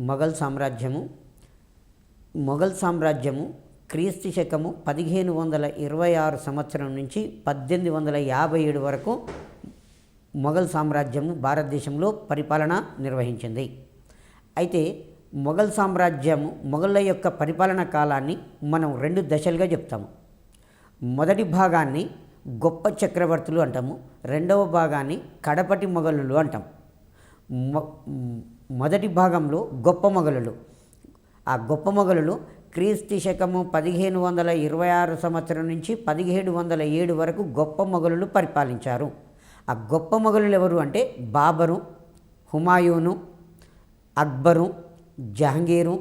మొఘల్ సామ్రాజ్యము మొఘల్ సామ్రాజ్యము క్రీస్తు శకము 1526 సంవత్సరం నుంచి 1857 వరకు మొఘల్ సామ్రాజ్యము భారతదేశంలో పరిపాలన నిర్వహించింది. అయితే మొఘల్ సామ్రాజ్యము మొఘళ్ళ యొక్క పరిపాలన కాలాన్ని మనం 2 దశలుగా చెప్తాము. మొదటి భాగాన్ని గొప్ప చక్రవర్తులు అంటాము, రెండవ భాగాన్ని కడపటి మొఘలులు అంటాం. మొదటి భాగంలో గొప్ప మొఘలులు, ఆ గొప్ప మొఘలులు క్రీస్తు శకము 1526 సంవత్సరం నుంచి 1707 వరకు గొప్ప మొఘలులు పరిపాలించారు. ఆ గొప్ప మొఘలులు ఎవరు అంటే బాబరు, హుమాయూను, అక్బరు, జహంగీరు,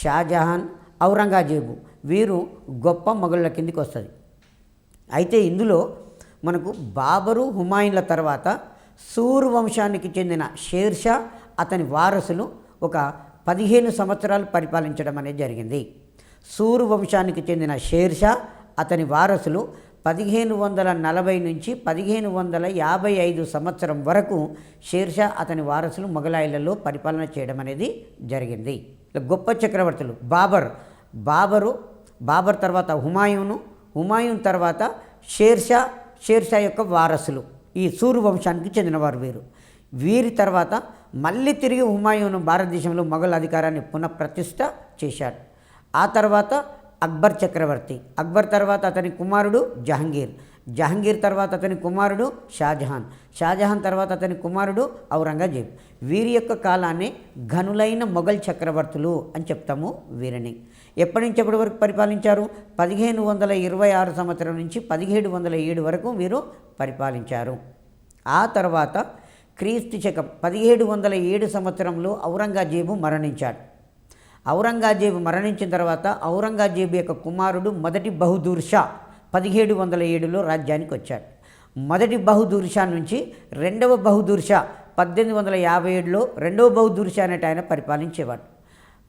షాజహాన్, ఔరంగజేబు, వీరు గొప్ప మొఘలుల కిందికి వస్తుంది. అయితే ఇందులో మనకు బాబరు, హుమాయూన్ల తర్వాత సూర్ వంశానికి చెందిన షేర్షా, అతని వారసులు ఒక 15 సంవత్సరాలు పరిపాలించడం అనేది జరిగింది. సూర్ వంశానికి చెందిన షేర్షా, అతని వారసులు 1540 నుంచి 1555 సంవత్సరం వరకు షేర్షా, అతని వారసులు మొఘలాయిలలో పరిపాలన చేయడం అనేది జరిగింది. గొప్ప చక్రవర్తులు బాబర్ తర్వాత హుమాయూన్ తర్వాత షేర్షా యొక్క వారసులు ఈ సూరు వంశానికి చెందినవారు వీరి తర్వాత మళ్ళీ తిరిగి హుమాయూను భారతదేశంలో మొఘల్ అధికారాన్ని పునఃప్రతిష్ఠ చేశాడు. ఆ తర్వాత అక్బర్ చక్రవర్తి, అక్బర్ తర్వాత అతని కుమారుడు జహంగీర్ తర్వాత అతని కుమారుడు షాజహాన్ తర్వాత అతని కుమారుడు ఔరంగజేబ్. వీరి యొక్క కాలాన్ని ఘనులైన మొఘల్ చక్రవర్తులు అని చెప్తాము వీరిని. ఎప్పటి నుంచి ఎప్పటి వరకు పరిపాలించారు? 1526 సంవత్సరం నుంచి 1707 వరకు వీరు పరిపాలించారు. ఆ తర్వాత క్రీస్తు శకం 1707 సంవత్సరంలో ఔరంగజేబు మరణించాడు. ఔరంగజేబు మరణించిన తర్వాత ఔరంగజేబు యొక్క కుమారుడు మొదటి బహదూర్ షా 1707లో రాజ్యానికి వచ్చాడు. మొదటి బహదూర్ షా నుంచి రెండవ బహదూర్ షా 1857లో రెండవ బహదూర్ షా అనేట ఆయన పరిపాలించేవాడు.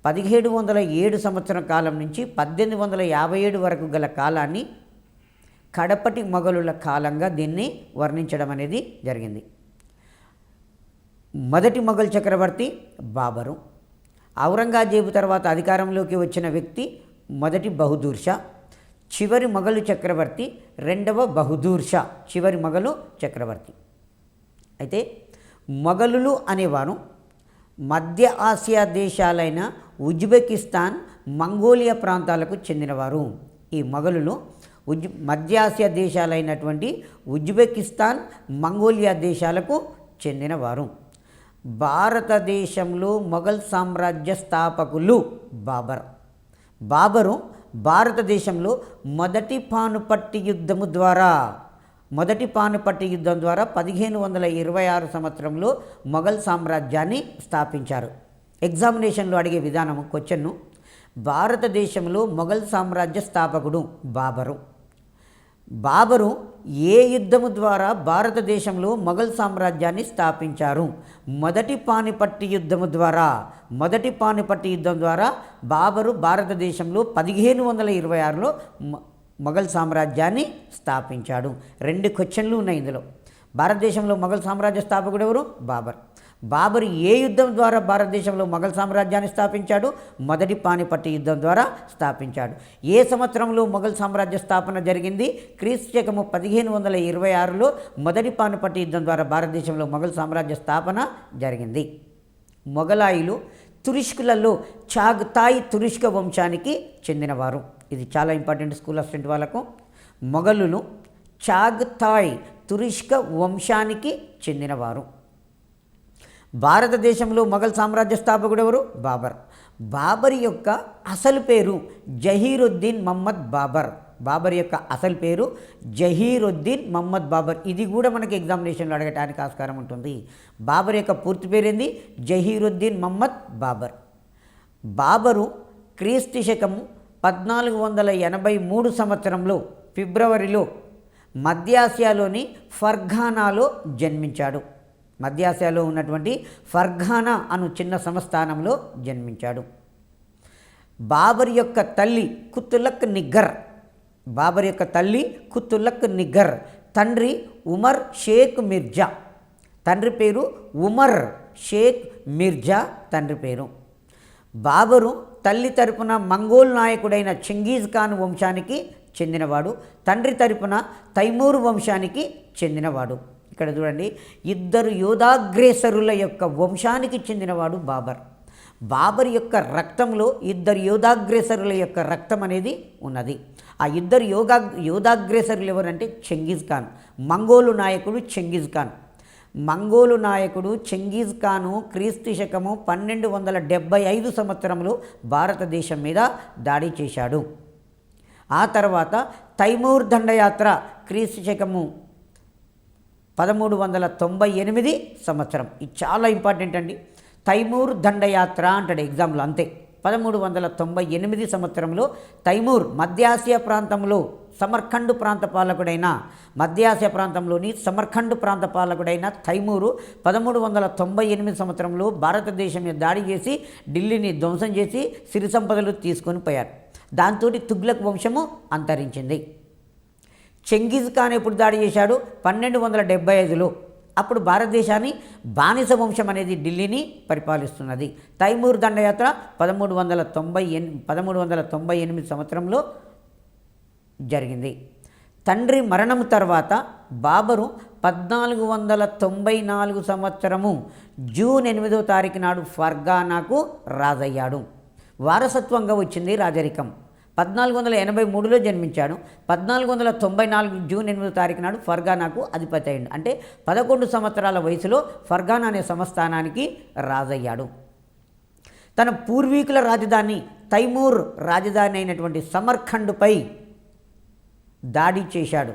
1707 సంవత్సరం కాలం నుంచి 1857 వరకు గల కాలాన్ని కడపటి మొఘలుల కాలంగా దీన్ని వర్ణించడం అనేది జరిగింది. మొదటి మొఘల్ చక్రవర్తి బాబరు, ఔరంగజేబు తర్వాత అధికారంలోకి వచ్చిన వ్యక్తి మొదటి బహదూర్ షా, చివరి మొఘలు చక్రవర్తి రెండవ బహదూర్ షా, చివరి మొఘలు చక్రవర్తి. అయితే మొఘలులు అనేవారు మధ్య ఆసియా దేశాలైన ఉజ్బెకిస్తాన్, మంగోలియా ప్రాంతాలకు చెందినవారు. ఈ మొఘలులు మధ్య ఆసియా దేశాలైనటువంటి ఉజ్బెకిస్తాన్, మంగోలియా దేశాలకు చెందినవారు. భారతదేశంలో మొఘల్ సామ్రాజ్య స్థాపకులు బాబరు భారతదేశంలో మొదటి పానుపట్టి యుద్ధం ద్వారా 1526 సంవత్సరంలో మొఘల్ సామ్రాజ్యాన్ని స్థాపించారు. ఎగ్జామినేషన్లో అడిగే విధానము క్వశ్చన్ను, భారతదేశంలో మొఘల్ సామ్రాజ్య స్థాపకుడు బాబరు ఏ యుద్ధము ద్వారా భారతదేశంలో మొఘల్ సామ్రాజ్యాన్ని స్థాపించారు? మొదటి పానిపట్టి యుద్ధం ద్వారా బాబరు భారతదేశంలో 1526లో మొఘల్ సామ్రాజ్యాన్ని స్థాపించాడు. 2 క్వశ్చన్లు ఉన్నాయి ఇందులో. భారతదేశంలో మొఘల్ సామ్రాజ్య స్థాపకుడు ఎవరు? బాబరు ఏ యుద్ధం ద్వారా భారతదేశంలో మొఘల్ సామ్రాజ్యాన్ని స్థాపించాడు? మొదటి పానిపట్టి యుద్ధం ద్వారా స్థాపించాడు. ఏ సంవత్సరంలో మొఘల్ సామ్రాజ్య స్థాపన జరిగింది? క్రీస్తు శకము 1526లో మొదటి పానిపట్టి యుద్ధం ద్వారా భారతదేశంలో మొఘల్ సామ్రాజ్య స్థాపన జరిగింది. మొఘలాయిలు తురుష్కులలో చాగతాయ్ తురుష్క వంశానికి చెందినవారు. ఇది చాలా ఇంపార్టెంట్ స్కూల్ అసిస్టెంట్ వాళ్ళకు. మొఘలులు చాగతాయ్ తురుష్క వంశానికి చెందినవారు. భారతదేశంలో మొఘల్ సామ్రాజ్య స్థాపకుడు ఎవరు? బాబర్ యొక్క అసలు పేరు జహీరుద్దీన్ మహమ్మద్ బాబర్ యొక్క అసలు పేరు జహీరుద్దీన్ మహమ్మద్ బాబర్. ఇది కూడా మనకి ఎగ్జామినేషన్లో అడగటానికి ఆస్కారం ఉంటుంది. బాబర్ యొక్క పూర్తి పేరేంది? జహీరుద్దీన్ మహమ్మద్ బాబరు క్రీస్తు శకము 1483 సంవత్సరంలో ఫిబ్రవరిలో మధ్యాసియాలోని ఫర్ఘానాలో జన్మించాడు. మధ్యాసియాలో ఉన్నటువంటి ఫర్ఘానా అను చిన్న సంస్థానంలో జన్మించాడు. బాబర్ యొక్క తల్లి కుతులక్ నిగ్గర్, తండ్రి ఉమర్ షేక్ మిర్జా. తండ్రి పేరు ఉమర్ షేక్ మిర్జా తండ్రి పేరు. బాబరు తల్లి తరపున మంగోల్ నాయకుడైన చెంగీజ్ ఖాన్ వంశానికి చెందినవాడు, తండ్రి తరపున తైమూర్ వంశానికి చెందినవాడు. ఇక్కడ చూడండి, ఇద్దరు యోధాగ్రేసరుల యొక్క వంశానికి చెందినవాడు బాబర్. బాబర్ యొక్క రక్తంలో ఇద్దరు యోధాగ్రేసరుల యొక్క రక్తం అనేది ఉన్నది. ఆ ఇద్దరు యోధాగ్రేసరులు ఎవరంటే చెంగీజ్ ఖాన్, మంగోలు నాయకుడు చెంగీజ్ ఖాన్. మంగోలు నాయకుడు చెంగీజ్ ఖాను క్రీస్తు శకము 1275 సంవత్సరంలో భారతదేశం మీద దాడి చేశాడు. ఆ తర్వాత తైమూర్ దండయాత్ర క్రీస్తు శకము 1398 సంవత్సరం. ఇది చాలా ఇంపార్టెంట్ అండి. తైమూర్ దండయాత్ర అంటాడు ఎగ్జామ్లో, అంతే. 1398 సంవత్సరంలో తైమూర్ మధ్యాసియా ప్రాంతంలో సమర్ఖండ్ ప్రాంత పాలకుడైన మధ్యాసియా ప్రాంతంలోని సమర్ఖండ్ ప్రాంత పాలకుడైన తైమూరు 1398 సంవత్సరంలో భారతదేశం మీద దాడి చేసి ఢిల్లీని ధ్వంసం చేసి సిరి సంపదలు తీసుకొని పోయారు. దాంతో తుగ్లక్ వంశము అంతరించింది. చెంగీజ్ ఖాన్ ఎప్పుడు దాడి చేశాడు? 1275లో. అప్పుడు భారతదేశాన్ని బానిస వంశం అనేది ఢిల్లీని పరిపాలిస్తున్నది. తైమూర్ దండయాత్ర 1398 సంవత్సరంలో జరిగింది. తండ్రి మరణం తర్వాత బాబరు 1494 సంవత్సరము జూన్ 8వ తారీఖు నాడు ఫర్గానాకు రాజయ్యాడు. వారసత్వంగా వచ్చింది రాజరికం. 1483లో జన్మించాడు. 1494 జూన్ 8వ తారీఖు నాడు ఫర్గానాకు అధిపతి అయ్యాడు. అంటే 11 సంవత్సరాల వయసులో ఫర్గానా అనే సంస్థానానికి రాజయ్యాడు. తన పూర్వీకుల రాజధాని తైమూర్ రాజధాని అయినటువంటి సమర్ఖండ్పై దాడి చేశాడు,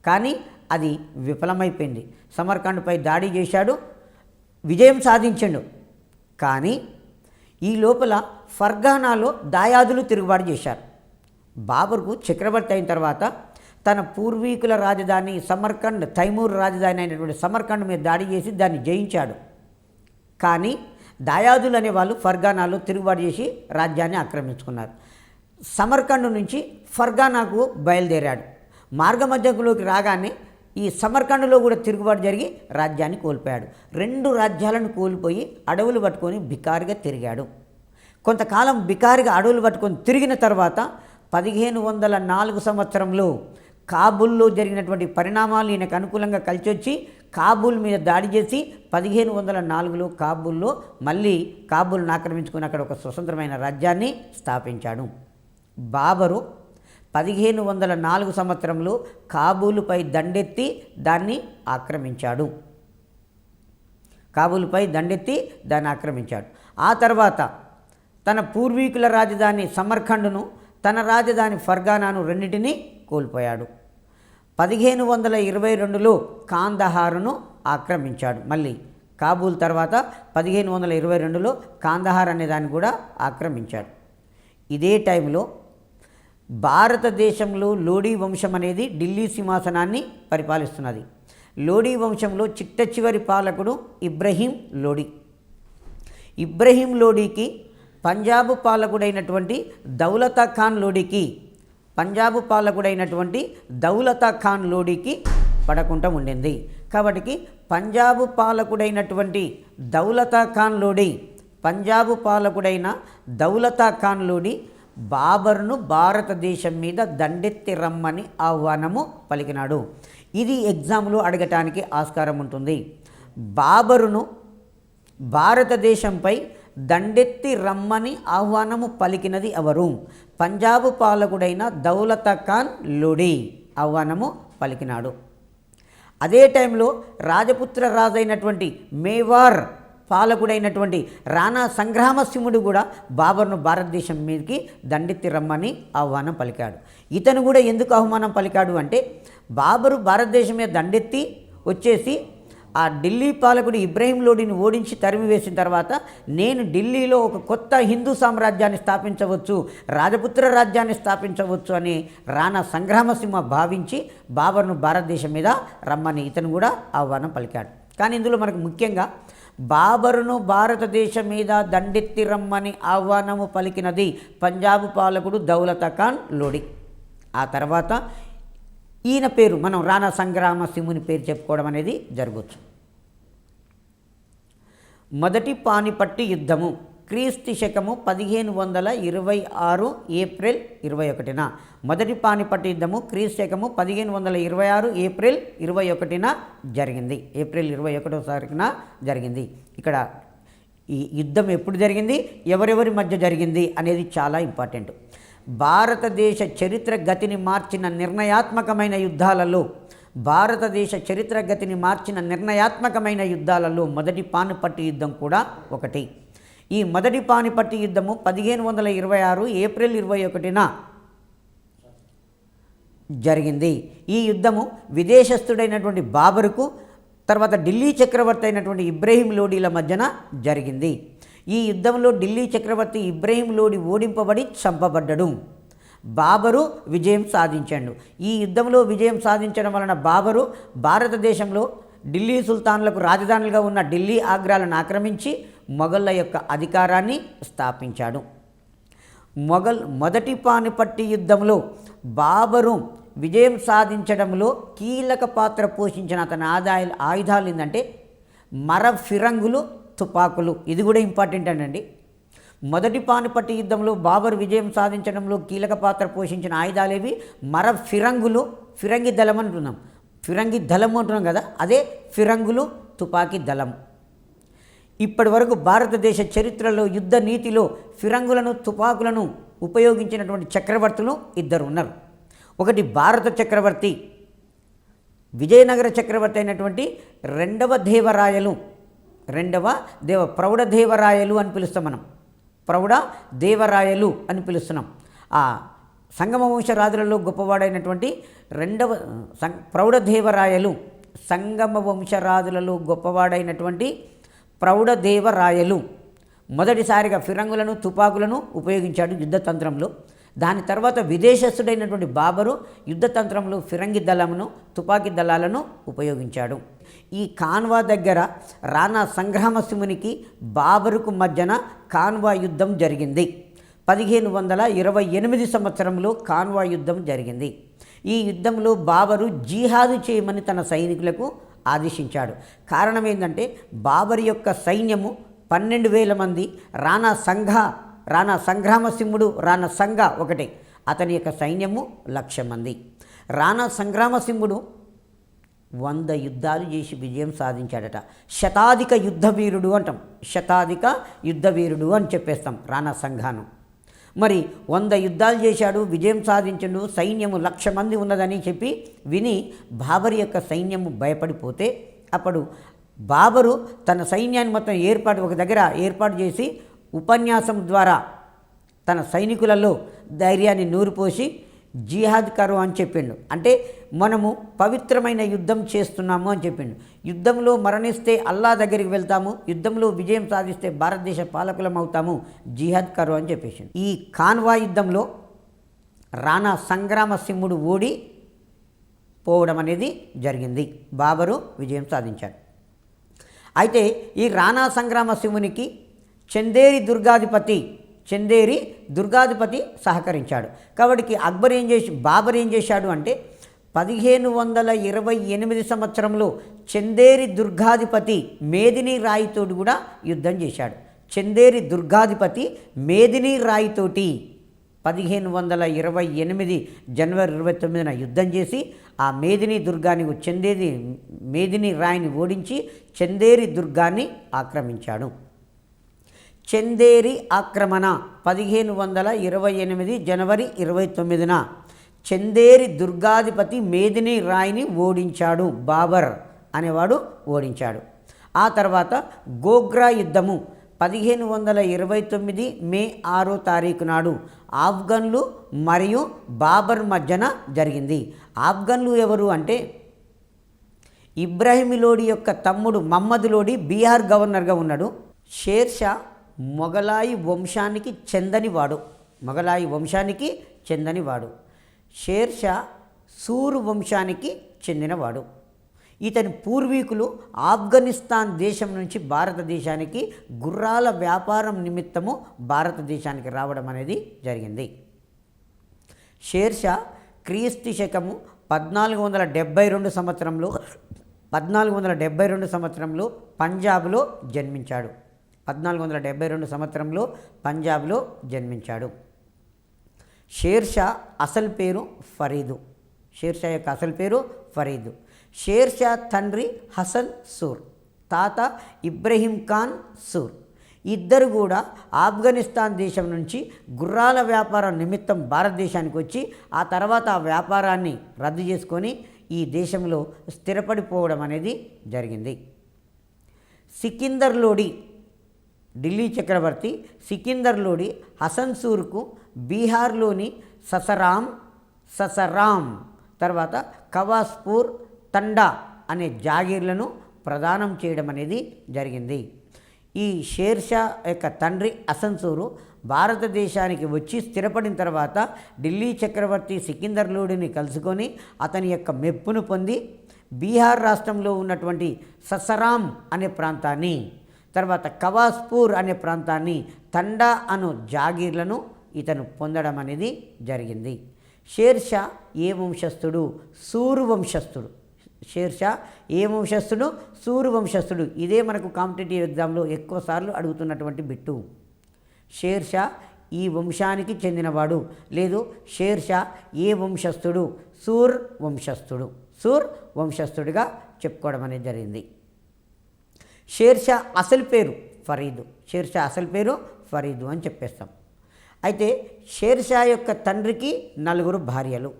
కానీ అది విఫలమైపోయింది. సమర్ఖండ్పై దాడి చేశాడు, విజయం సాధించాడు. కానీ ఈ లోపల ఫర్గానాలో దాయాదులు తిరుగుబాటు చేశారు. బాబర్కు చక్రవర్తి అయిన తర్వాత తన పూర్వీకుల రాజధాని సమర్ఖండ్, తైమూర్ రాజధాని అయినటువంటి సమర్ఖండ్ మీద దాడి చేసి దాన్ని జయించాడు. కానీ దాయాదులు అనే వాళ్ళు ఫర్గానాలో తిరుగుబాటు చేసి రాజ్యాన్ని ఆక్రమించుకున్నారు. సమర్ఖండ్ నుంచి ఫర్గానాకు బయలుదేరాడు. మార్గమధ్యంలోకి రాగానే ఈ సమర్ఖండ్లో కూడా తిరుగుబాటు జరిగి రాజ్యాన్ని కోల్పోయాడు. 2 రాజ్యాలను కోల్పోయి అడవులు పట్టుకొని బికారిగా తిరిగాడు. కొంతకాలం బికారిగా అడవులు పట్టుకొని తిరిగిన తర్వాత 1504 సంవత్సరంలో కాబూల్లో జరిగినటువంటి పరిణామాలు ఈయనకు అనుకూలంగా కలిసి వచ్చి కాబూల్ మీద దాడి చేసి 1504లో కాబూల్లో మళ్ళీ కాబూల్ను ఆక్రమించుకుని అక్కడ ఒక స్వతంత్రమైన రాజ్యాన్ని స్థాపించాడు. బాబరు 1504 సంవత్సరంలో కాబూలుపై దండెత్తి దాన్ని ఆక్రమించాడు. కాబూలుపై దండెత్తి దాన్ని ఆక్రమించాడు. ఆ తర్వాత తన పూర్వీకుల రాజధాని సమర్ఖండ్ను, తన రాజధాని ఫర్గానాను రెండింటినీ కోల్పోయాడు. 1522లో కాందహారును ఆక్రమించాడు. మళ్ళీ కాబూల్ తర్వాత 1522లో కాందహార్ అనే దాన్ని కూడా ఆక్రమించాడు. ఇదే టైంలో భారతదేశంలో లోడీ వంశం అనేది ఢిల్లీ సింహాసనాన్ని పరిపాలిస్తున్నది. లోడీ వంశంలో చిట్ట చివరి పాలకుడు ఇబ్రహీం లోడీ. ఇబ్రహీం లోడీకి పంజాబ్ పాలకుడైనటువంటి దౌలతా ఖాన్ లోడీకి పడకుండా ఉండింది. కాబట్టి పంజాబ్ పాలకుడైన దౌలతా ఖాన్ లోడీ బాబర్ను భారతదేశం మీద దండెత్తి రమ్మని ఆహ్వానము పలికినాడు. ఇది ఎగ్జామ్లో అడగటానికి ఆస్కారం ఉంటుంది. బాబరును భారతదేశంపై దండెత్తి రమ్మని ఆహ్వానము పలికినది ఎవరు? పంజాబ్ పాలకుడైన దౌలతా ఖాన్ లోడీ ఆహ్వానము పలికినాడు. అదే టైంలో రాజపుత్ర రాజైనటువంటి మేవార్ పాలకుడైనటువంటి రాణా సంగ్రామసింహుడు కూడా బాబర్ను భారతదేశం మీదకి దండెత్తి రమ్మని ఆహ్వానం పలికాడు. ఇతను కూడా ఎందుకు ఆహ్వానం పలికాడు అంటే, బాబరు భారతదేశం మీద దండెత్తి వచ్చేసి ఆ ఢిల్లీ పాలకుడు ఇబ్రహీం లోడీని ఓడించి తరిమి వేసిన తర్వాత నేను ఢిల్లీలో ఒక కొత్త హిందూ సామ్రాజ్యాన్ని స్థాపించవచ్చు, రాజపుత్ర రాజ్యాన్ని స్థాపించవచ్చు అని రాణా సంగ్రామసింహ భావించి బాబర్ను భారతదేశం మీద రమ్మని ఇతను కూడా ఆహ్వానం పలికాడు. కానీ ఇందులో మనకు ముఖ్యంగా బాబరును భారతదేశం మీద దండెత్తి రమ్మని ఆహ్వానము పలికినది పంజాబ్ పాలకుడు దౌలతా ఖాన్ లోడీ. ఆ తర్వాత ఈయన పేరు మనం రాణా సంగ్రామసింహుని పేరు చెప్పుకోవడం అనేది జరగవచ్చు. మొదటి పానిపట్టు యుద్ధము క్రీస్తు శకము 1526 ఏప్రిల్ 21న. మొదటి పానిపట్టు యుద్ధము క్రీస్తు శకము 1526 ఏప్రిల్ 21న జరిగింది. ఏప్రిల్ 21వ తారీఖున జరిగింది. ఇక్కడ ఈ యుద్ధం ఎప్పుడు జరిగింది, ఎవరెవరి మధ్య జరిగింది అనేది చాలా ఇంపార్టెంట్. భారతదేశ చరిత్ర గతిని మార్చిన నిర్ణయాత్మకమైన యుద్ధాలలో మొదటి పానిపట్టు యుద్ధం కూడా ఒకటి. ఈ మొదటి పానిపట్టు యుద్ధము 1526 ఏప్రిల్ 21న జరిగింది. ఈ యుద్ధము విదేశస్థుడైనటువంటి బాబరుకు తర్వాత ఢిల్లీ చక్రవర్తి అయినటువంటి ఇబ్రహీం లోడీల మధ్యన జరిగింది. ఈ యుద్ధంలో ఢిల్లీ చక్రవర్తి ఇబ్రహీం లోడి ఓడింపబడి చంపబడ్డాడు. బాబరు విజయం సాధించాడు. ఈ యుద్ధంలో విజయం సాధించడం వలన బాబరు భారతదేశంలో ఢిల్లీ సుల్తాన్లకు రాజధానులుగా ఉన్న ఢిల్లీ, ఆగ్రాలను ఆక్రమించి మొఘళ్ళ యొక్క అధికారాన్ని స్థాపించాడు. మొదటి పానిపట్టు యుద్ధంలో బాబరు విజయం సాధించడంలో కీలక పాత్ర పోషించిన అతని ఆయుధాలు ఏంటంటే ఫిరంగులు, తుపాకులు. ఇది కూడా ఇంపార్టెంట్ అండి. మొదటి పానిపట్టు యుద్ధంలో బాబర్ విజయం సాధించడంలో కీలక పాత్ర పోషించిన ఆయుధాలేవి ఫిరంగులు, ఫిరంగి దళం అంటున్నాం. ఫిరంగి దళం అంటున్నాం కదా, అదే ఫిరంగులు, తుపాకీ దళం. ఇప్పటి వరకు భారతదేశ చరిత్రలో యుద్ధ నీతిలో ఫిరంగులను, తుపాకులను ఉపయోగించినటువంటి చక్రవర్తులు ఇద్దరు ఉన్నారు. ఒకటి భారత చక్రవర్తి, విజయనగర చక్రవర్తి అయినటువంటి ప్రౌఢదేవరాయలు అని పిలుస్తాం మనం. ప్రౌఢదేవరాయలు అని పిలుస్తున్నాం. ఆ సంగమ వంశరాజులలో గొప్పవాడైనటువంటి ప్రౌఢదేవరాయలు మొదటిసారిగా ఫిరంగులను, తుపాకులను ఉపయోగించాడు యుద్ధతంత్రంలో. దాని తర్వాత విదేశస్థుడైనటువంటి బాబరు యుద్ధతంత్రంలో ఫిరంగి దళమును, తుపాకీ దళాలను ఉపయోగించాడు. ఈ కాన్వా దగ్గర రాణా సంగ్రామసింహునికి బాబరుకు మధ్యన కాన్వా యుద్ధం జరిగింది. 1528 సంవత్సరంలో కాన్వా యుద్ధం జరిగింది. ఈ యుద్ధంలో బాబరు జిహాదు చేయమని తన సైనికులకు ఆదేశించాడు. కారణం ఏంటంటే బాబరు యొక్క సైన్యము 12,000 మంది, రాణా సంగ్రామసింహుడు రాణా సంగ ఒకటే, అతని యొక్క సైన్యము 1,00,000 మంది. రాణా సంగ్రామసింహుడు 100 యుద్ధాలు చేసి విజయం సాధించాడట. శతాధిక యుద్ధవీరుడు అంటాం, శతాధిక యుద్ధవీరుడు అని చెప్పేస్తాం రాణా సంఘాను. మరి 100 యుద్ధాలు చేశాడు, విజయం సాధించడు, సైన్యము 1,00,000 మంది ఉన్నదని చెప్పి విని బాబరు యొక్క సైన్యము భయపడిపోతే అప్పుడు బాబరు తన సైన్యాన్ని మొత్తం ఒక దగ్గర ఏర్పాటు చేసి ఉపన్యాసం ద్వారా తన సైనికులలో ధైర్యాన్ని నూరిపోసి జిహాద్ కరో అని చెప్పిండు. అంటే మనము పవిత్రమైన యుద్ధం చేస్తున్నాము అని చెప్పిండు. యుద్ధంలో మరణిస్తే అల్లా దగ్గరికి వెళ్తాము, యుద్ధంలో విజయం సాధిస్తే భారతదేశ పాలకులం అవుతాము, జిహాద్ కరో అని చెప్పేసి. ఈ కాన్వా యుద్ధంలో రాణా సంగ్రామసింహుడు ఓడి పోవడం అనేది జరిగింది. బాబరు విజయం సాధించాడు. అయితే ఈ రాణా సంగ్రామసింహునికి చందేరి దుర్గాధిపతి సహకరించాడు. కాబట్టి బాబర్ ఏం చేశాడు అంటే 1528 సంవత్సరంలో చందేరి దుర్గాధిపతి మేదిని రాయితోటి కూడా యుద్ధం చేశాడు. చందేరి దుర్గాధిపతి మేదిని రాయితోటి 1528 జనవరి 29న యుద్ధం చేసి ఆ మేదిని రాయిని ఓడించి చందేరి దుర్గాన్ని ఆక్రమించాడు. చందేరి ఆక్రమణ 1528 జనవరి 29న చందేరి దుర్గాధిపతి మేదిని రాయిని ఓడించాడు. బాబర్ అనేవాడు ఓడించాడు. ఆ తర్వాత గోగ్రా యుద్ధము 1529 మే 6వ తారీఖు నాడు ఆఫ్ఘన్లు మరియు బాబర్ మధ్యన జరిగింది. ఆఫ్ఘన్లు ఎవరు అంటే ఇబ్రాహిం లోడి యొక్క తమ్ముడు మహమ్మద్ లోడి బీహార్ గవర్నర్గా ఉన్నాడు. షేర్షా మొఘలాయి వంశానికి చెందనివాడు. షేర్షా సూరు వంశానికి చెందినవాడు. ఇతని పూర్వీకులు ఆఫ్ఘనిస్తాన్ దేశం నుంచి భారతదేశానికి గుర్రాల వ్యాపారం నిమిత్తము భారతదేశానికి రావడం అనేది జరిగింది. షేర్షా క్రీస్తు శకము 1472 సంవత్సరంలో పంజాబ్లో జన్మించాడు. 1472 సంవత్సరంలో పంజాబ్లో జన్మించాడు. షేర్షా అసలు పేరు ఫరీదు. షేర్షా యొక్క అసలు పేరు ఫరీదు. షేర్షా తండ్రి హసన్ సూర్, తాత ఇబ్రహీం ఖాన్ సూర్. ఇద్దరు కూడా ఆఫ్ఘనిస్తాన్ దేశం నుంచి గుర్రాల వ్యాపారం నిమిత్తం భారతదేశానికి వచ్చి ఆ తర్వాత ఆ వ్యాపారాన్ని రద్దు చేసుకొని ఈ దేశంలో స్థిరపడిపోవడం అనేది జరిగింది. సికిందర్ లోడి, ఢిల్లీ చక్రవర్తి సికిందర్ లోడి హసన్ సూర్కు బీహార్లోని ససరాం తర్వాత కవాస్పూర్ తండా అనే జాగీర్లను ప్రదానం చేయడం అనేది జరిగింది. ఈ షేర్షా యొక్క తండ్రి హసన్ సూరు భారతదేశానికి వచ్చి స్థిరపడిన తర్వాత ఢిల్లీ చక్రవర్తి సికిందర్ లోడిని కలుసుకొని అతని యొక్క మెప్పును పొంది బీహార్ రాష్ట్రంలో ఉన్నటువంటి ససరాం అనే ప్రాంతాన్ని, తర్వాత కవాస్పూర్ అనే ప్రాంతాన్ని, తండా అను జాగీర్లను ఇతను పొందడం అనేది జరిగింది. షేర్షా ఏ వంశస్థుడు? సూరు వంశస్థుడు. షేర్షా ఏ వంశస్థుడు? సూరు వంశస్థుడు. ఇదే మనకు కాంపిటేటివ్ ఎగ్జామ్లో ఎక్కువసార్లు అడుగుతున్నటువంటి బిట్టు. షేర్షా ఈ వంశానికి చెందినవాడు, లేదు షేర్షా ఏ వంశస్థుడు? సూర్ వంశస్థుడు. సూర్ వంశస్థుడిగా చెప్పుకోవడం అనేది జరిగింది. షేర్షా అసలు పేరు ఫరీదు. షేర్షా అసలు పేరు ఫరీదు అని చెప్పేస్తాం. అయితే షేర్షా యొక్క తండ్రికి 4 భార్యలు.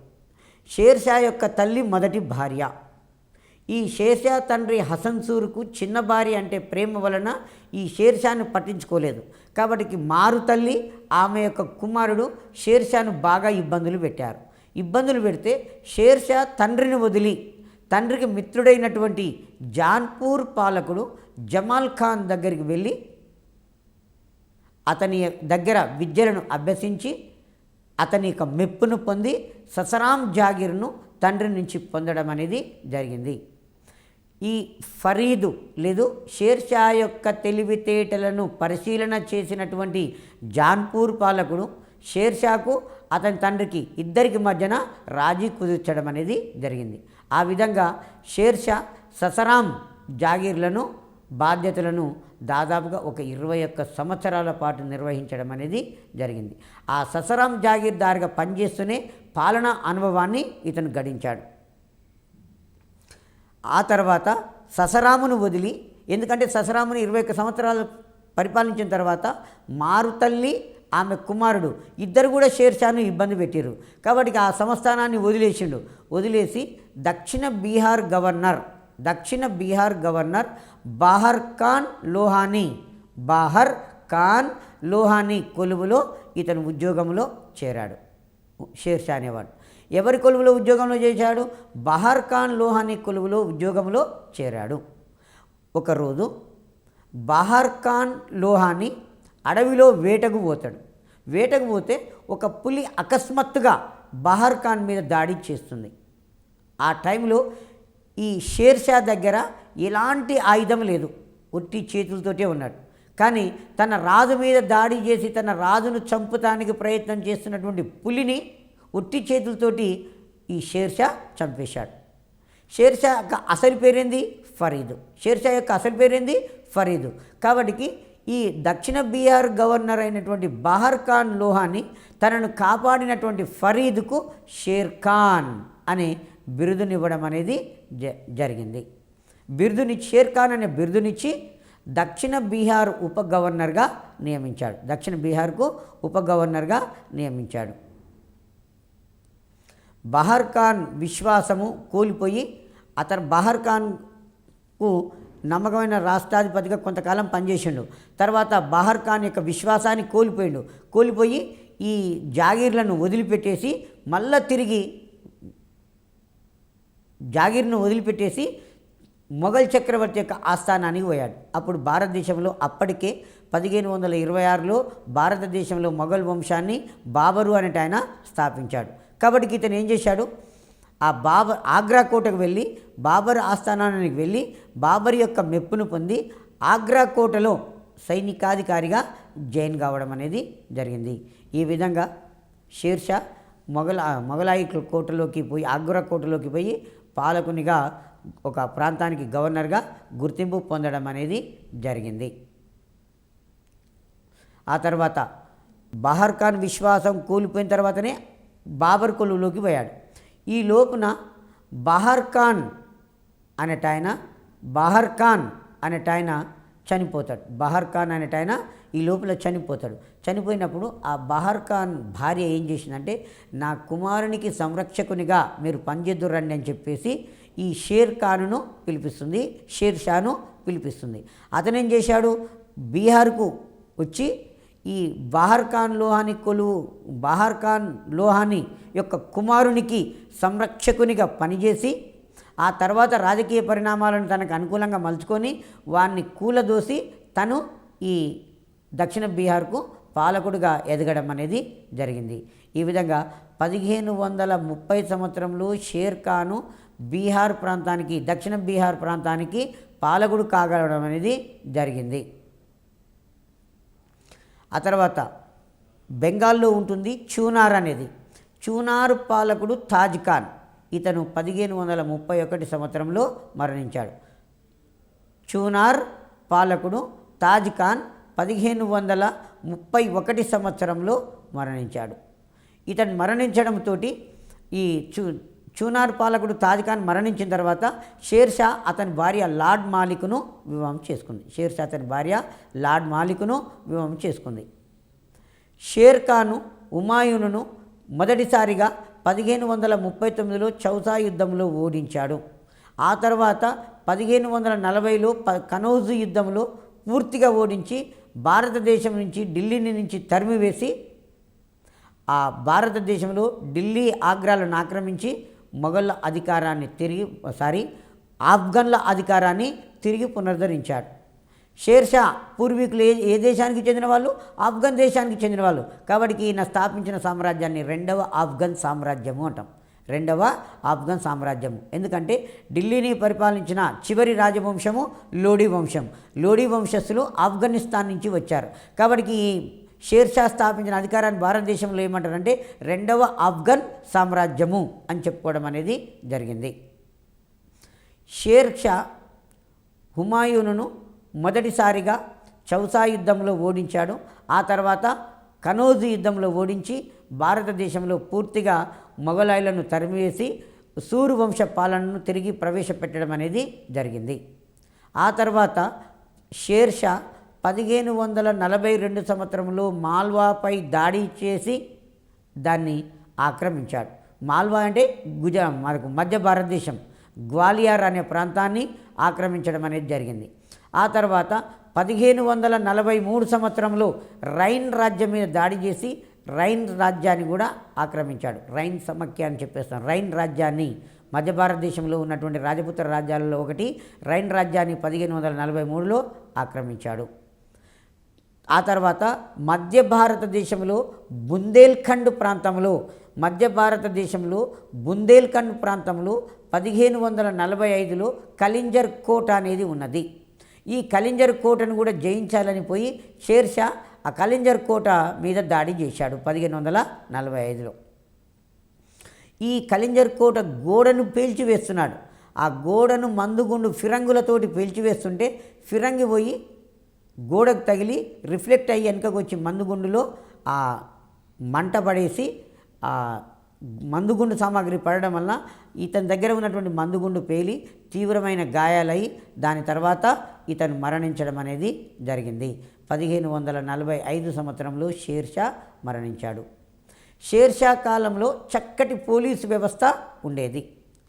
షేర్షా యొక్క తల్లి మొదటి భార్య. ఈ షేర్షా తండ్రి హసన్ సూర్కు చిన్న భార్య అంటే ప్రేమ వలన ఈ షేర్షాను పట్టించుకోలేదు. కాబట్టి మారు తల్లి ఆమె యొక్క కుమారుడు షేర్షాను బాగా ఇబ్బందులు పెట్టారు. ఇబ్బందులు పెడితే షేర్షా తండ్రిని వదిలి తండ్రికి మిత్రుడైనటువంటి జాన్పూర్ పాలకుడు జమాల్ ఖాన్ దగ్గరికి వెళ్ళి అతని దగ్గర విద్యలను అభ్యసించి అతని యొక్క మెప్పును పొంది ససరాం జాగీర్ను తండ్రి నుంచి పొందడం అనేది జరిగింది. ఈ ఫరీదు లేదు షేర్షా యొక్క తెలివితేటలను పరిశీలన చేసినటువంటి జాన్పూర్ పాలకుడు షేర్షాకు అతని తండ్రికి ఇద్దరికి మధ్యన రాజీ కుదుర్చడం అనేది జరిగింది. ఆ విధంగా షేర్షా ససరాం జాగీర్లను బాధ్యతలను దాదాపుగా ఒక 21 సంవత్సరాల పాటు నిర్వహించడం అనేది జరిగింది. ఆ ససరాం జాగీర్దారుగా పనిచేస్తూనే పాలనా అనుభవాన్ని ఇతను గడించాడు. ఆ తర్వాత ససరామును వదిలి, ఎందుకంటే ససరామును 21 సంవత్సరాలు పరిపాలించిన తర్వాత మారుతల్లి ఆమె కుమారుడు ఇద్దరు కూడా షేర్షాను ఇబ్బంది పెట్టారు. కాబట్టి ఆ సంస్థానాన్ని వదిలేసి దక్షిణ బీహార్ గవర్నర్ బాహర్ ఖాన్ లోహానీ కొలువులో ఇతను ఉద్యోగంలో చేరాడు. షేర్షా అనేవాడు ఎవరి కొలువులో ఉద్యోగంలో చేశాడు? బహర్ ఖాన్ లోహానీ కొలువులో ఉద్యోగంలో చేరాడు. ఒకరోజు బహర్ ఖాన్ లోహానీ అడవిలో వేటకు పోతే ఒక పులి అకస్మాత్తుగా బహర్ ఖాన్ మీద దాడి చేస్తుంది. ఆ టైంలో ఈ షేర్షా దగ్గర ఎలాంటి ఆయుధం లేదు, ఒట్టి చేతులతోటే ఉన్నాడు. కానీ తన రాజు మీద దాడి చేసి తన రాజును చంపుతానికి ప్రయత్నం చేస్తున్నటువంటి పులిని ఒట్టి చేతులతోటి ఈ షేర్షా చంపేశాడు. షేర్షా యొక్క అసలు పేరేంది? ఫరీదు. కాబట్టి ఈ దక్షిణ బీహార్ గవర్నర్ అయినటువంటి బహర్ ఖాన్ లోహానీ తనను కాపాడినటువంటి ఫరీదుకు షేర్ ఖాన్ అనే బిరుదునివ్వడం అనేది జరిగింది. షేర్ ఖాన్ అనే బిరుదునిచ్చి దక్షిణ బీహార్ ఉపగవర్నర్గా నియమించాడు. బహర్ ఖాన్ విశ్వాసము కోల్పోయి అతను బహర్ ఖాన్కు నమ్మకమైన రాష్ట్రాధిపతిగా కొంతకాలం పనిచేసిండు. తర్వాత బహర్ ఖాన్ యొక్క విశ్వాసాన్ని కోల్పోయి ఈ జాగీర్లను వదిలిపెట్టేసి మళ్ళా తిరిగి మొఘల్ చక్రవర్తి యొక్క ఆస్థానానికి పోయాడు. అప్పుడు భారతదేశంలో అప్పటికే 1526లో భారతదేశంలో మొఘల్ వంశాన్ని బాబరు అనేట ఆయన స్థాపించాడు. కాబట్టి ఇతను ఏం చేశాడు? ఆగ్రా కోటకు వెళ్ళి బాబర్ ఆస్థానానికి వెళ్ళి బాబర్ యొక్క మెప్పును పొంది ఆగ్రా కోటలో సైనికాధికారిగా జాయిన్ కావడం అనేది జరిగింది. ఈ విధంగా షేర్షా మొఘలాయి కోటలోకి పోయి ఆగ్రా కోటలోకి పోయి పాలకునిగా ఒక ప్రాంతానికి గవర్నర్గా గుర్తింపు పొందడం అనేది జరిగింది. ఆ తర్వాత బహర్ ఖాన్ విశ్వాసం కూలిపోయిన తర్వాతనే బాబర్ కొలువులోకి పోయాడు. ఈ లోపున బహర్ ఖాన్ అనేటాయన చనిపోతాడు. బహర్ ఖాన్ అనేటాయన ఈ లోపల చనిపోతాడు. చనిపోయినప్పుడు ఆ బహర్ ఖాన్ భార్య ఏం చేసిందంటే, నా కుమారునికి సంరక్షకునిగా మీరు పనిచేద్దురండి అని చెప్పేసి ఈ షేర్ ఖాన్ను పిలిపిస్తుంది, షేర్ షాను పిలిపిస్తుంది. అతనేం చేశాడు, బీహార్కు వచ్చి ఈ బహర్ ఖాన్ లోహాని యొక్క కుమారునికి సంరక్షకునిగా పనిచేసి ఆ తర్వాత రాజకీయ పరిణామాలను తనకు అనుకూలంగా మలుచుకొని వారిని కూలదోసి తను ఈ దక్షిణ బీహార్కు పాలకుడిగా ఎదగడం అనేది జరిగింది. ఈ విధంగా 1530 సంవత్సరంలో షేర్ ఖాను బీహార్ ప్రాంతానికి, దక్షిణ బీహార్ ప్రాంతానికి పాలకుడు కాగలడం అనేది జరిగింది. ఆ తర్వాత బెంగాల్లో ఉంటుంది చూనార్ అనేది. చూనార్ పాలకుడు తాజ్ ఖాన్. ఇతను 1531 సంవత్సరంలో మరణించాడు. చూనార్ పాలకుడు తాజ్ ఖాన్ 1531 సంవత్సరంలో మరణించాడు. ఇతను మరణించడంతో ఈ చూనార్ పాలకుడు తాజ్ ఖాన్ మరణించిన తర్వాత షేర్షా అతని భార్య లార్డ్ మాలిక్ను వివాహం చేసుకుంది. షేర్ ఖాను హుమాయూనును మొదటిసారిగా 1539లో చౌసా యుద్ధంలో ఓడించాడు. ఆ తర్వాత 1540లో కనౌజు యుద్ధంలో పూర్తిగా ఓడించి భారతదేశం నుంచి, ఢిల్లీని నుంచి తరిమివేసి ఆ భారతదేశంలో ఢిల్లీ, ఆగ్రాలను ఆక్రమించి ఆఫ్ఘన్ల అధికారాన్ని తిరిగి పునరుద్ధరించాడు. షేర్షా పూర్వీకులు ఏ దేశానికి చెందిన వాళ్ళు? ఆఫ్ఘన్ దేశానికి చెందిన వాళ్ళు. కాబట్టి ఈయన స్థాపించిన సామ్రాజ్యాన్ని రెండవ ఆఫ్ఘన్ సామ్రాజ్యము. ఎందుకంటే ఢిల్లీని పరిపాలించిన చివరి రాజవంశము లోడీ వంశస్థులు ఆఫ్ఘనిస్తాన్ నుంచి వచ్చారు. కాబట్టి ఈ షేర్షా స్థాపించిన అధికారాన్ని భారతదేశంలో ఏమంటారంటే రెండవ ఆఫ్ఘన్ సామ్రాజ్యము అని చెప్పుకోవడం అనేది జరిగింది. షేర్షా హుమాయూనును మొదటిసారిగా చౌసా యుద్ధంలో ఓడించాడు. ఆ తర్వాత కనౌజు యుద్ధంలో ఓడించి భారతదేశంలో పూర్తిగా మొఘలాయులను తరిమివేసి సూరు వంశ పాలనను తిరిగి ప్రవేశపెట్టడం అనేది జరిగింది. ఆ తర్వాత షేర్షా 1542 సంవత్సరంలో మాల్వాపై దాడి చేసి దాన్ని ఆక్రమించాడు. మాల్వా అంటే మనకు మధ్య భారతదేశం, గ్వాలియర్ అనే ప్రాంతాన్ని ఆక్రమించడం అనేది జరిగింది. ఆ తర్వాత 1543 సంవత్సరంలో రైన్ రాజ్యం మీద దాడి చేసి రైన్ రాజ్యాన్ని కూడా ఆక్రమించాడు. రైన్ సమాఖ్య అని చెప్పేస్తాం. రైన్ రాజ్యాన్ని, మధ్య భారతదేశంలో ఉన్నటువంటి రాజపుత్ర రాజ్యాలలో ఒకటి రైన్ రాజ్యాన్ని 1543లో ఆక్రమించాడు. ఆ తర్వాత మధ్య భారతదేశంలో బుందేల్ఖండ్ ప్రాంతంలో 1545లో కలింజర్ కోట అనేది ఉన్నది. ఈ కలింజర్ కోటను కూడా జయించాలని పోయి షేర్షా ఆ కలింజర్ కోట మీద దాడి చేశాడు 1545లో. ఈ కలింజర్ కోట గోడను పేల్చివేస్తున్నాడు. ఆ గోడను మందుగుండు ఫిరంగులతోటి పేల్చివేస్తుంటే ఫిరంగి పోయి గోడకు తగిలి రిఫ్లెక్ట్ అయ్యి వెనుకకు వచ్చి మందుగుండులో ఆ మంట పడేసి ఆ మందుగుండు సామాగ్రి పడడం వలన ఇతని దగ్గర ఉన్నటువంటి మందుగుండు పేలి తీవ్రమైన గాయాలయ్యి దాని తర్వాత ఇతను మరణించడం అనేది జరిగింది. 1545 సంవత్సరంలో షేర్షా మరణించాడు. షేర్షా కాలంలో చక్కటి పోలీసు వ్యవస్థ ఉండేది.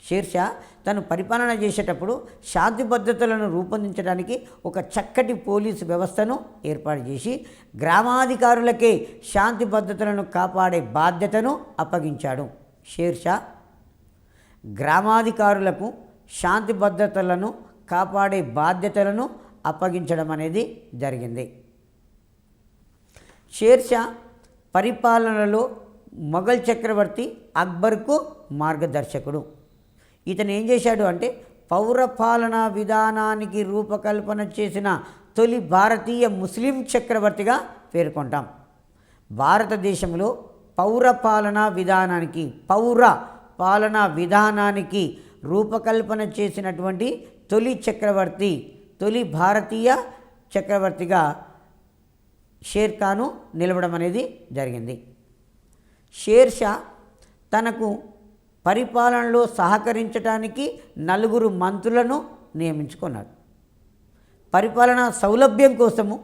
షేర్షా తను పరిపాలన చేసేటప్పుడు శాంతి భద్రతలను రూపొందించడానికి ఒక చక్కటి పోలీసు వ్యవస్థను ఏర్పాటు చేసి గ్రామాధికారులకే శాంతి భద్రతలను కాపాడే బాధ్యతను అప్పగించాడు. షేర్షా గ్రామాధికారులకు శాంతి భద్రతలను కాపాడే బాధ్యతలను అప్పగించడం అనేది జరిగింది. షేర్షా పరిపాలనలో మొఘల్ చక్రవర్తి అక్బర్కు మార్గదర్శకుడు. ఇతను ఏం చేశాడు అంటే పౌరపాలనా విధానానికి రూపకల్పన చేసిన తొలి భారతీయ ముస్లిం చక్రవర్తిగా పేర్కొంటాం. భారతదేశంలో పౌరపాలనా విధానానికి రూపకల్పన చేసినటువంటి తొలి భారతీయ చక్రవర్తిగా షేర్ ఖాను నిలవడం అనేది జరిగింది. షేర్షా తనకు పరిపాలనలో సహకరించడానికి 4 మంత్రులను నియమించుకున్నాడు. పరిపాలనా సౌలభ్యం కోసము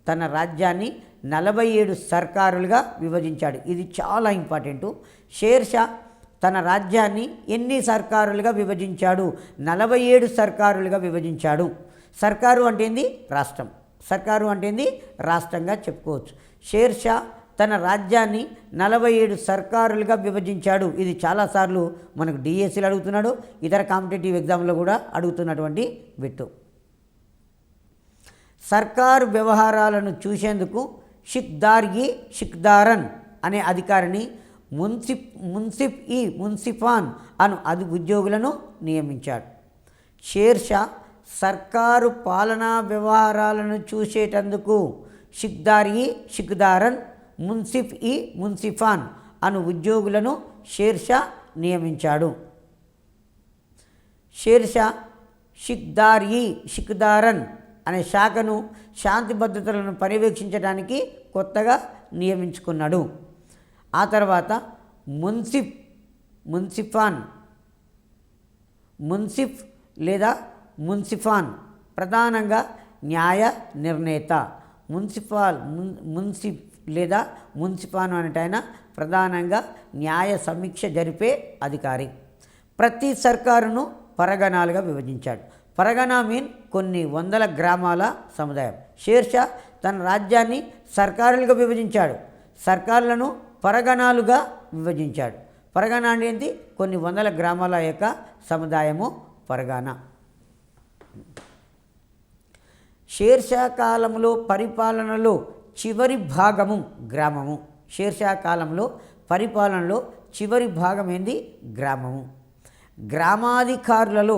తన రాజ్యాన్ని 47 సర్కారులుగా విభజించాడు. ఇది చాలా ఇంపార్టెంటు. షేర్షా తన రాజ్యాన్ని ఎన్ని సర్కారులుగా విభజించాడు? 47 సర్కారులుగా విభజించాడు. సర్కారు అంటే ఏంది? రాష్ట్రం. సర్కారు అంటే ఏంది? రాష్ట్రంగా చెప్పుకోవచ్చు. షేర్షా తన రాజ్యాన్ని 47 సర్కారులుగా విభజించాడు. ఇది చాలాసార్లు మనకు డిఎస్సీలు అడుగుతున్నాడు, ఇతర కాంపిటేటివ్ ఎగ్జామ్లో కూడా అడుగుతున్నటువంటి బిట్టు. సర్కారు వ్యవహారాలను చూసేందుకు షిక్దారన్ అనే అధికారిని మున్సిఫాన్ అను ఉద్యోగులను నియమించాడు. షేర్షా సర్కారు పాలనా వ్యవహారాలను చూసేటందుకు షిక్దారన్ మున్సిఫాన్ అను ఉద్యోగులను షేర్షా నియమించాడు. షేర్షా షిక్దారన్ అనే శాఖను శాంతి భద్రతలను పర్యవేక్షించడానికి కొత్తగా నియమించుకున్నాడు. ఆ తర్వాత మున్సిఫ్ లేదా మున్సిఫాన్ ప్రధానంగా న్యాయ నిర్ణేత. మున్సిఫ్ లేదా మున్సిఫాన్ అనేట ఆయన ప్రధానంగా న్యాయ సమీక్ష జరిపే అధికారి. ప్రతి సర్కారును పరగణాలుగా విభజించాడు. పరగణ మీన్ కొన్ని వందల గ్రామాల సముదాయం. షేర్షా తన రాజ్యాన్ని సర్కారులుగా విభజించాడు. సర్కారులను పరగణాలుగా విభజించాడు. పరగణ అనేది కొన్ని వందల గ్రామాల యొక్క సముదాయము పరగణ. షేర్షా కాలంలో పరిపాలనలో చివరి భాగము గ్రామము. షేర్షా కాలంలో పరిపాలనలో చివరి భాగం ఏంది? గ్రామము. గ్రామాధికారులలో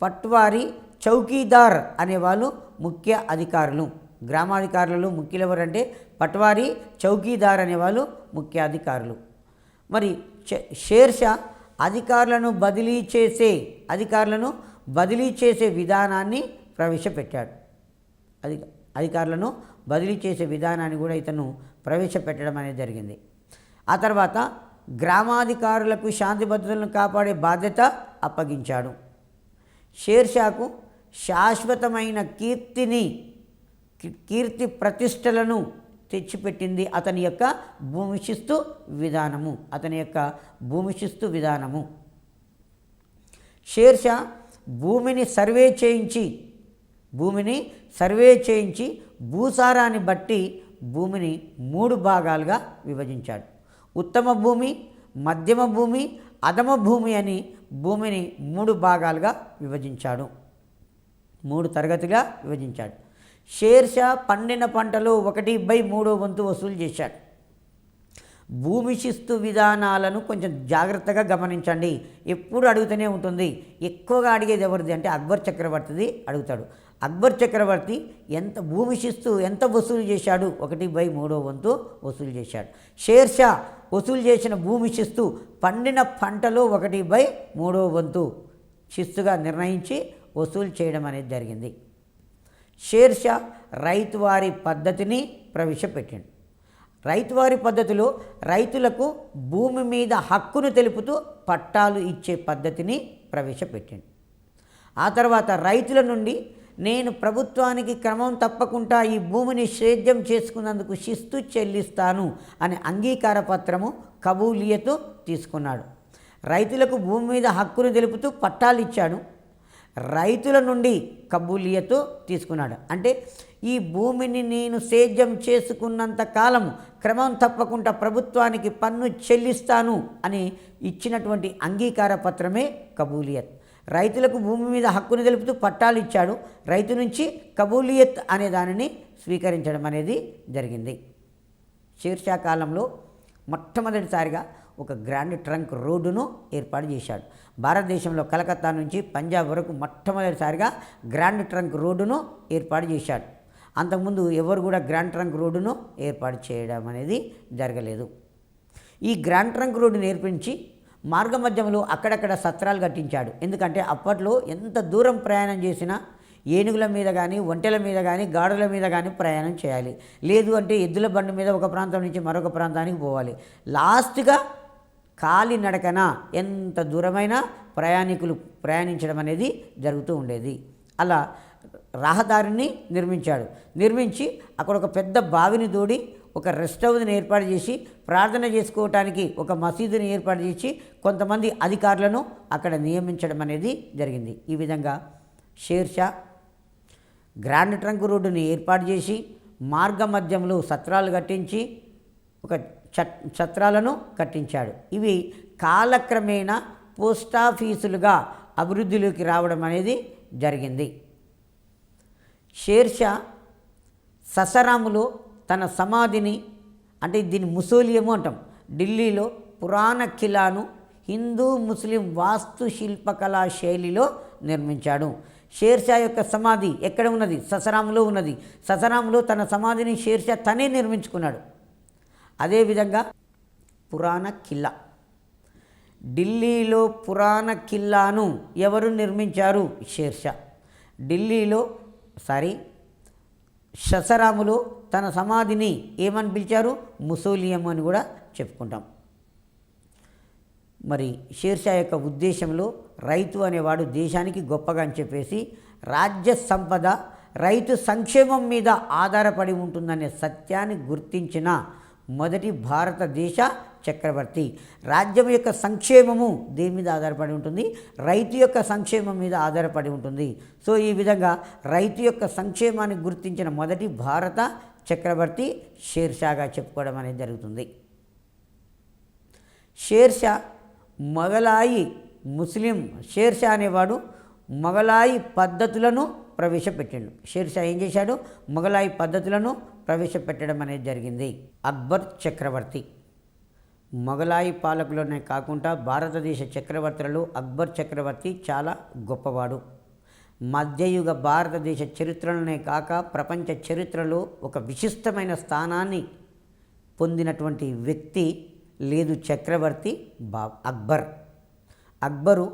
పట్వారీ, చౌకీదార్ అనేవాళ్ళు ముఖ్య అధికారులు. గ్రామాధికారులలో ముఖ్యులు ఎవరంటే పట్వారీ, చౌకీదార్ అనేవాళ్ళు ముఖ్య అధికారులు. మరి షేర్షా అధికారులను బదిలీ చేసే విధానాన్ని ప్రవేశపెట్టాడు. అధికారులను బదిలీ చేసే విధానాన్ని కూడా ఇతను ప్రవేశపెట్టడం అనేది జరిగింది. ఆ తర్వాత గ్రామాధికారులకు శాంతి భద్రతలను కాపాడే బాధ్యత అప్పగించాడు. షేర్షాకు శాశ్వతమైన కీర్తి ప్రతిష్టలను తెచ్చిపెట్టింది అతని యొక్క భూమిశిస్తు విధానము. షేర్షా భూమిని సర్వే చేయించి భూసారాన్ని బట్టి భూమిని 3 భాగాలుగా విభజించాడు. ఉత్తమ భూమి, మధ్యమ భూమి, అధమ భూమి అని భూమిని 3 భాగాలుగా విభజించాడు. 3 తరగతిగా విభజించాడు. షేర్షా పండిన పంటలో 1/3 వంతు వసూలు చేశాడు. భూమి శిస్తు విధానాలను కొంచెం జాగ్రత్తగా గమనించండి. ఎప్పుడు అడుగుతూనే ఉంటుంది. ఎక్కువగా అడిగేది ఎవరిది అంటే అక్బర్ చక్రవర్తిది అడుగుతాడు. అక్బర్ చక్రవర్తి భూమి శిస్తు ఎంత వసూలు చేశాడు? 1/3 వంతు వసూలు చేశాడు. షేర్షా వసూలు చేసిన భూమి శిస్తు పండిన పంటలో 1/3 వంతు శిస్తుగా నిర్ణయించి వసూలు చేయడం అనేది జరిగింది. షేర్షా రైతువారీ పద్ధతిని ప్రవేశపెట్టాడు. రైతువారీ పద్ధతిలో రైతులకు భూమి మీద హక్కును తెలుపుతూ పట్టాలు ఇచ్చే పద్ధతిని ప్రవేశపెట్టాడు. ఆ తర్వాత రైతుల నుండి నేను ప్రభుత్వానికి క్రమం తప్పకుండా ఈ భూమిని సేద్యం చేసుకున్నందుకు శిస్తు చెల్లిస్తాను అనే అంగీకార పత్రము కబూలియతు తీసుకున్నాడు. రైతులకు భూమి మీద హక్కును తెలుపుతూ పట్టాలు ఇచ్చాడు. రైతుల నుండి కబూలియతు తీసుకున్నాడు. అంటే ఈ భూమిని నేను సేద్యం చేసుకున్నంత కాలం క్రమం తప్పకుండా ప్రభుత్వానికి పన్ను చెల్లిస్తాను అని ఇచ్చినటువంటి అంగీకార పత్రమే కబూలియత్. రైతులకు భూమి మీద హక్కును తెలుపుతూ పట్టాలు ఇచ్చాడు. రైతు నుంచి కబూలియత్ అనే దానిని స్వీకరించడం అనేది జరిగింది. షేర్షా కాలంలో మొట్టమొదటిసారిగా ఒక గ్రాండ్ ట్రంక్ రోడ్డును ఏర్పాటు చేశాడు. భారతదేశంలో కలకత్తా నుంచి పంజాబ్ వరకు మొట్టమొదటిసారిగా గ్రాండ్ ట్రంక్ రోడ్డును ఏర్పాటు చేశాడు. అంతకుముందు ఎవరు కూడా గ్రాండ్ ట్రంక్ రోడ్డును ఏర్పాటు చేయడం అనేది జరగలేదు. ఈ గ్రాండ్ ట్రంక్ రోడ్డును నేర్పించి మార్గ మధ్యంలో అక్కడక్కడ సత్రాలు కట్టించాడు. ఎందుకంటే అప్పట్లో ఎంత దూరం ప్రయాణం చేసినా ఏనుగుల మీద కానీ, ఒంటెల మీద కానీ, గాడుల మీద కానీ ప్రయాణం చేయాలి. లేదు అంటే ఎద్దుల బండి మీద ఒక ప్రాంతం నుంచి మరొక ప్రాంతానికి పోవాలి. లాస్ట్గా కాలినడకన ఎంత దూరమైనా ప్రయాణికులు ప్రయాణించడం అనేది జరుగుతూ ఉండేది. అలా రహదారిని నిర్మించి అక్కడ ఒక పెద్ద బావిని తోడి ఒక రెస్ట్ హౌస్ని ఏర్పాటు చేసి ప్రార్థన చేసుకోవటానికి ఒక మసీదుని ఏర్పాటు చేసి కొంతమంది అధికారులను అక్కడ నియమించడం అనేది జరిగింది. ఈ విధంగా షేర్షా గ్రాండ్ ట్రంక్ రోడ్డుని ఏర్పాటు చేసి మార్గ మధ్యంలో సత్రాలు కట్టించి ఒక ఛత్రాలను కట్టించాడు. ఇవి కాలక్రమేణా పోస్టాఫీసులుగా అభివృద్ధిలోకి రావడం అనేది జరిగింది. షేర్షా ససరాములో తన సమాధిని, అంటే దీన్ని ముసోలియము అంటాం, ఢిల్లీలో పురాణ కిలాను హిందూ ముస్లిం వాస్తుశిల్పకళా శైలిలో నిర్మించాడు. షేర్షా యొక్క సమాధి ఎక్కడ ఉన్నది? ససరాములో ఉన్నది. ససరాములో తన సమాధిని షేర్షా తనే నిర్మించుకున్నాడు. అదేవిధంగా పురాణ కిల్లా, ఢిల్లీలో పురాణ కిల్లాను ఎవరు నిర్మించారు? షేర్షా. ఢిల్లీలో ససరాములో తన సమాధిని ఏమని పిలిచారు? ముసోలియం అని కూడా చెప్పుకుంటాం. మరి షేర్షా యొక్క ఉద్దేశంలో రైతు అనేవాడు దేశానికి గొప్పగా అని చెప్పేసి రాజ్య సంపద రైతు సంక్షేమం మీద ఆధారపడి ఉంటుందనే సత్యాన్ని గుర్తించిన మొదటి భారతదేశ చక్రవర్తి. రాజ్యం యొక్క సంక్షేమము దేని మీద ఆధారపడి ఉంటుంది? రైతు యొక్క సంక్షేమం మీద ఆధారపడి ఉంటుంది. సో ఈ విధంగా రైతు యొక్క సంక్షేమాన్ని గుర్తించిన మొదటి భారత చక్రవర్తి షేర్షాగా చెప్పుకోవడం అనేది జరుగుతుంది. షేర్షా మొఘలాయి షేర్షా అనేవాడు మొఘలాయి పద్ధతులను ప్రవేశపెట్టాడు. షేర్షా ఏం చేశాడు? మొఘలాయి పద్ధతులను ప్రవేశపెట్టడం అనేది జరిగింది. అక్బర్ చక్రవర్తి మొఘలాయి పాలకులనే కాకుండా భారతదేశ చక్రవర్తులలో అక్బర్ చక్రవర్తి చాలా గొప్పవాడు. మధ్యయుగ భారతదేశ చరిత్రలోనే కాక ప్రపంచ చరిత్రలో ఒక విశిష్టమైన స్థానాన్ని పొందినటువంటి వ్యక్తి లేదు చక్రవర్తి అక్బర్. అక్బరు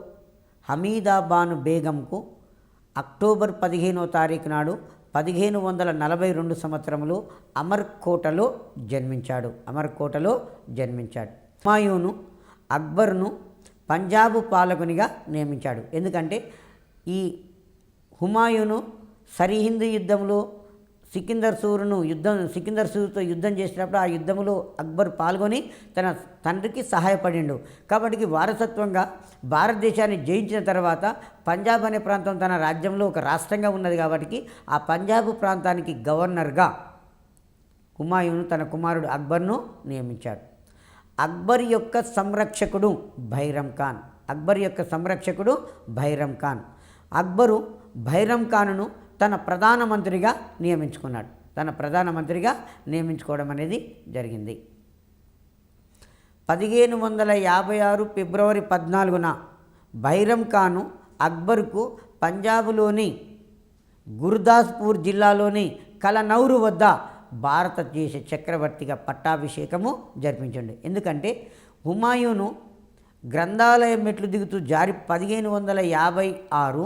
హమీదాబాను బేగంకు అక్టోబర్ 15వ తారీఖు నాడు 1542 సంవత్సరంలో అమర్కోటలో జన్మించాడు. హుమాయూను అక్బర్ను పంజాబు పాలకునిగా నియమించాడు. ఎందుకంటే ఈ హుమాయూను సరిహింద్ యుద్ధంలో సికిందర్ సూర్తో యుద్ధం చేసినప్పుడు ఆ యుద్ధంలో అక్బర్ పాల్గొని తన తండ్రికి సహాయపడిండు. కాబట్టి వారసత్వంగా భారతదేశాన్ని జయించిన తర్వాత పంజాబ్ అనే ప్రాంతం తన రాజ్యంలో ఒక రాష్ట్రంగా ఉన్నది. కాబట్టి ఆ పంజాబ్ ప్రాంతానికి గవర్నర్గా హుమాయూను తన కుమారుడు అక్బర్ను నియమించాడు. అక్బర్ యొక్క సంరక్షకుడు బైరం ఖాన్. అక్బరు బైరం ఖాన్ను తన ప్రధానమంత్రిగా నియమించుకోవడం అనేది జరిగింది. 1556 ఫిబ్రవరి 14న బైరం ఖాను అక్బర్కు పంజాబ్లోని గుర్దాస్పూర్ జిల్లాలోని కలనౌరు వద్ద భారతదేశ చక్రవర్తిగా పట్టాభిషేకము జరిపించండి. ఎందుకంటే హుమాయూను గ్రంథాలయం మెట్లు దిగుతూ 1556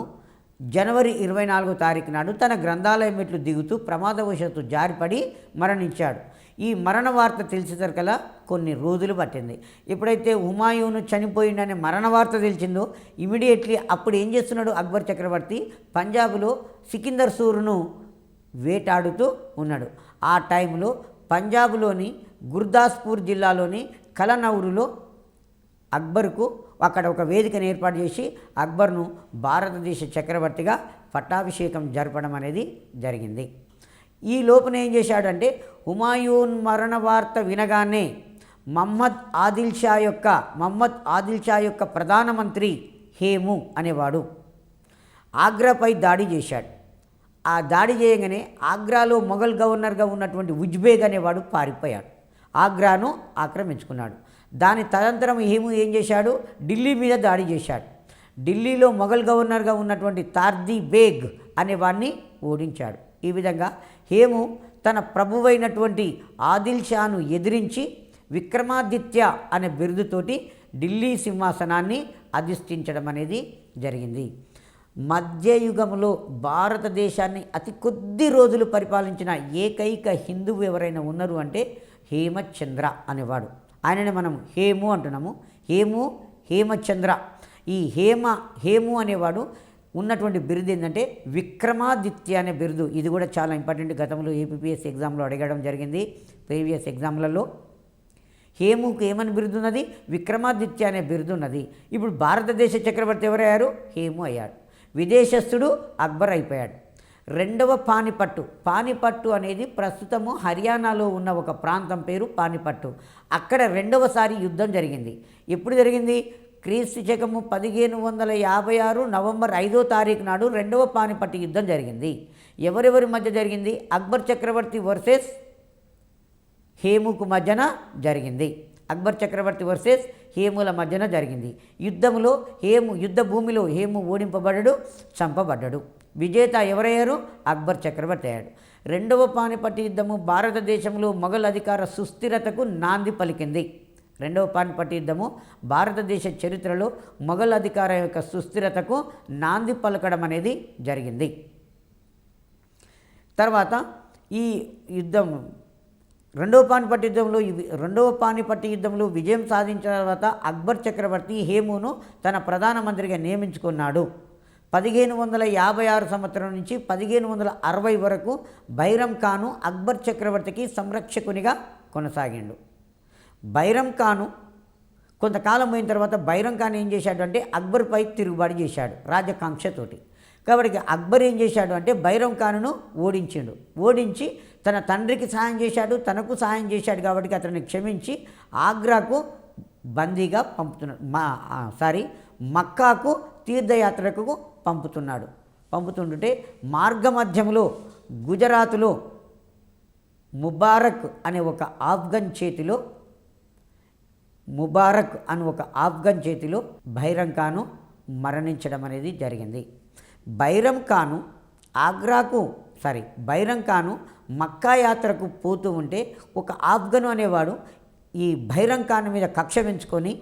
జనవరి 24వ తారీఖు నాడు తన గ్రంథాలయం మెట్లు దిగుతూ ప్రమాదవశాత్తు జారిపడి మరణించాడు. ఈ మరణ వార్త తెలిసేసరికల్లా కొన్ని రోజులు పట్టింది. ఎప్పుడైతే హుమాయూను చనిపోయిందనే మరణ వార్త తెలిసిందో ఇమీడియట్లీ అప్పుడు ఏం చేస్తున్నాడు అక్బర్ చక్రవర్తి? పంజాబ్లో సికిందర్ సూర్ను వేటాడుతూ ఉన్నాడు. ఆ టైంలో పంజాబ్లోని గుర్దాస్పూర్ జిల్లాలోని కలనౌరులో అక్బర్కు అక్కడ ఒక వేదికను ఏర్పాటు చేసి అక్బర్ను భారతదేశ చక్రవర్తిగా పట్టాభిషేకం జరపడం అనేది జరిగింది. ఈ లోపున ఏం చేశాడంటే హుమాయూన్ మరణ వార్త వినగానే మహమ్మద్ ఆదిల్ షా యొక్క ప్రధానమంత్రి హేము అనేవాడు ఆగ్రాపై దాడి చేశాడు. ఆ దాడి చేయగానే ఆగ్రాలో మొఘల్ గవర్నర్గా ఉన్నటువంటి ఉజ్బేగ్ అనేవాడు పారిపోయాడు, ఆగ్రాను ఆక్రమించుకున్నాడు. దాని తదనంతరం హేము ఏం చేశాడు? ఢిల్లీ మీద దాడి చేశాడు. ఢిల్లీలో మొఘల్ గవర్నర్గా ఉన్నటువంటి తార్దీ బేగ్ అనేవాడిని ఓడించాడు. ఈ విధంగా హేము తన ప్రభువైనటువంటి ఆదిల్ షాను ఎదిరించి విక్రమాదిత్య అనే బిరుదుతోటి ఢిల్లీ సింహాసనాన్ని అధిష్ఠించడం అనేది జరిగింది. మధ్యయుగంలో భారతదేశాన్ని అతి కొద్ది రోజులు పరిపాలించిన ఏకైక హిందువు ఎవరైనా ఉన్నారు అంటే హేమచంద్ర అనేవాడు. ఆయనని మనం హేము అంటున్నాము. హేమచంద్ర. ఈ హేము అనేవాడు ఉన్నటువంటి బిరుదు ఏంటంటే విక్రమాదిత్య అనే బిరుదు. ఇది కూడా చాలా ఇంపార్టెంట్. గతంలో ఏపీఎస్సీ ఎగ్జామ్లో అడగడం జరిగింది, ప్రీవియస్ ఎగ్జామ్లలో. హేముకు ఏమని బిరుదు ఉన్నది? విక్రమాదిత్య అనే బిరుదు ఉన్నది. ఇప్పుడు భారతదేశ చక్రవర్తి ఎవరయ్యారు? హేము అయ్యాడు. విదేశస్థుడు అక్బర్ అయిపోయాడు. రెండవ పానిపట్టు అనేది ప్రస్తుతము హర్యానాలో ఉన్న ఒక ప్రాంతం పేరు పానిపట్టు. అక్కడ రెండవసారి యుద్ధం జరిగింది. ఎప్పుడు జరిగింది? క్రీస్తు శకము 1556 నవంబర్ 5వ తారీఖు నాడు రెండవ పానిపట్టు యుద్ధం జరిగింది. ఎవరెవరి మధ్య జరిగింది? అక్బర్ చక్రవర్తి వర్సెస్ హేముకు మధ్యన జరిగింది. అక్బర్ చక్రవర్తి వర్సెస్ హేముల మధ్యన జరిగింది. యుద్ధంలో యుద్ధ భూమిలో హేము ఓడింపబడ్డాడు, చంపబడ్డాడు. విజేత ఎవరయ్యారు? అక్బర్ చక్రవర్తి అయ్యాడు. రెండవ పానిపట్టు యుద్ధము భారతదేశంలో మొఘల్ అధికార సుస్థిరతకు నాంది పలికింది. రెండవ పానిపట్టు యుద్ధము భారతదేశ చరిత్రలో మొఘల్ అధికార యొక్క సుస్థిరతకు నాంది పలకడం అనేది జరిగింది. తర్వాత ఈ యుద్ధం రెండవ పానిపట్టు యుద్ధంలో విజయం సాధించిన తర్వాత అక్బర్ చక్రవర్తి హేమును తన ప్రధానమంత్రిగా నియమించుకున్నాడు. 1556 సంవత్సరం నుంచి 1560 వరకు బైరం ఖాను అక్బర్ చక్రవర్తికి సంరక్షకునిగా కొనసాగిండు. బైరం ఖాను కొంతకాలం అయిన తర్వాత బైరం ఖాన్ ఏం చేశాడు అంటే అక్బర్పై తిరుగుబాటు చేశాడు రాజకాంక్షతోటి. కాబట్టి అక్బర్ ఏం చేశాడు అంటే బైరం ఖానును ఓడించి తన తండ్రికి సహాయం చేశాడు, తనకు సహాయం చేశాడు. కాబట్టి అతన్ని క్షమించి ఆగ్రాకు బందీగా మక్కాకు తీర్థయాత్రకు పంపుతుంటే మార్గమధ్యంలో గుజరాత్లో ముబారక్ అనే ఒక ఆఫ్ఘన్ చేతిలో బైరం ఖాను మరణించడం అనేది జరిగింది. బైరం ఖాను మక్కా యాత్రకు పోతూ ఉంటే ఒక ఆఫ్ఘను అనేవాడు ఈ బైరం ఖాన్ మీద కక్ష పెంచుకొని,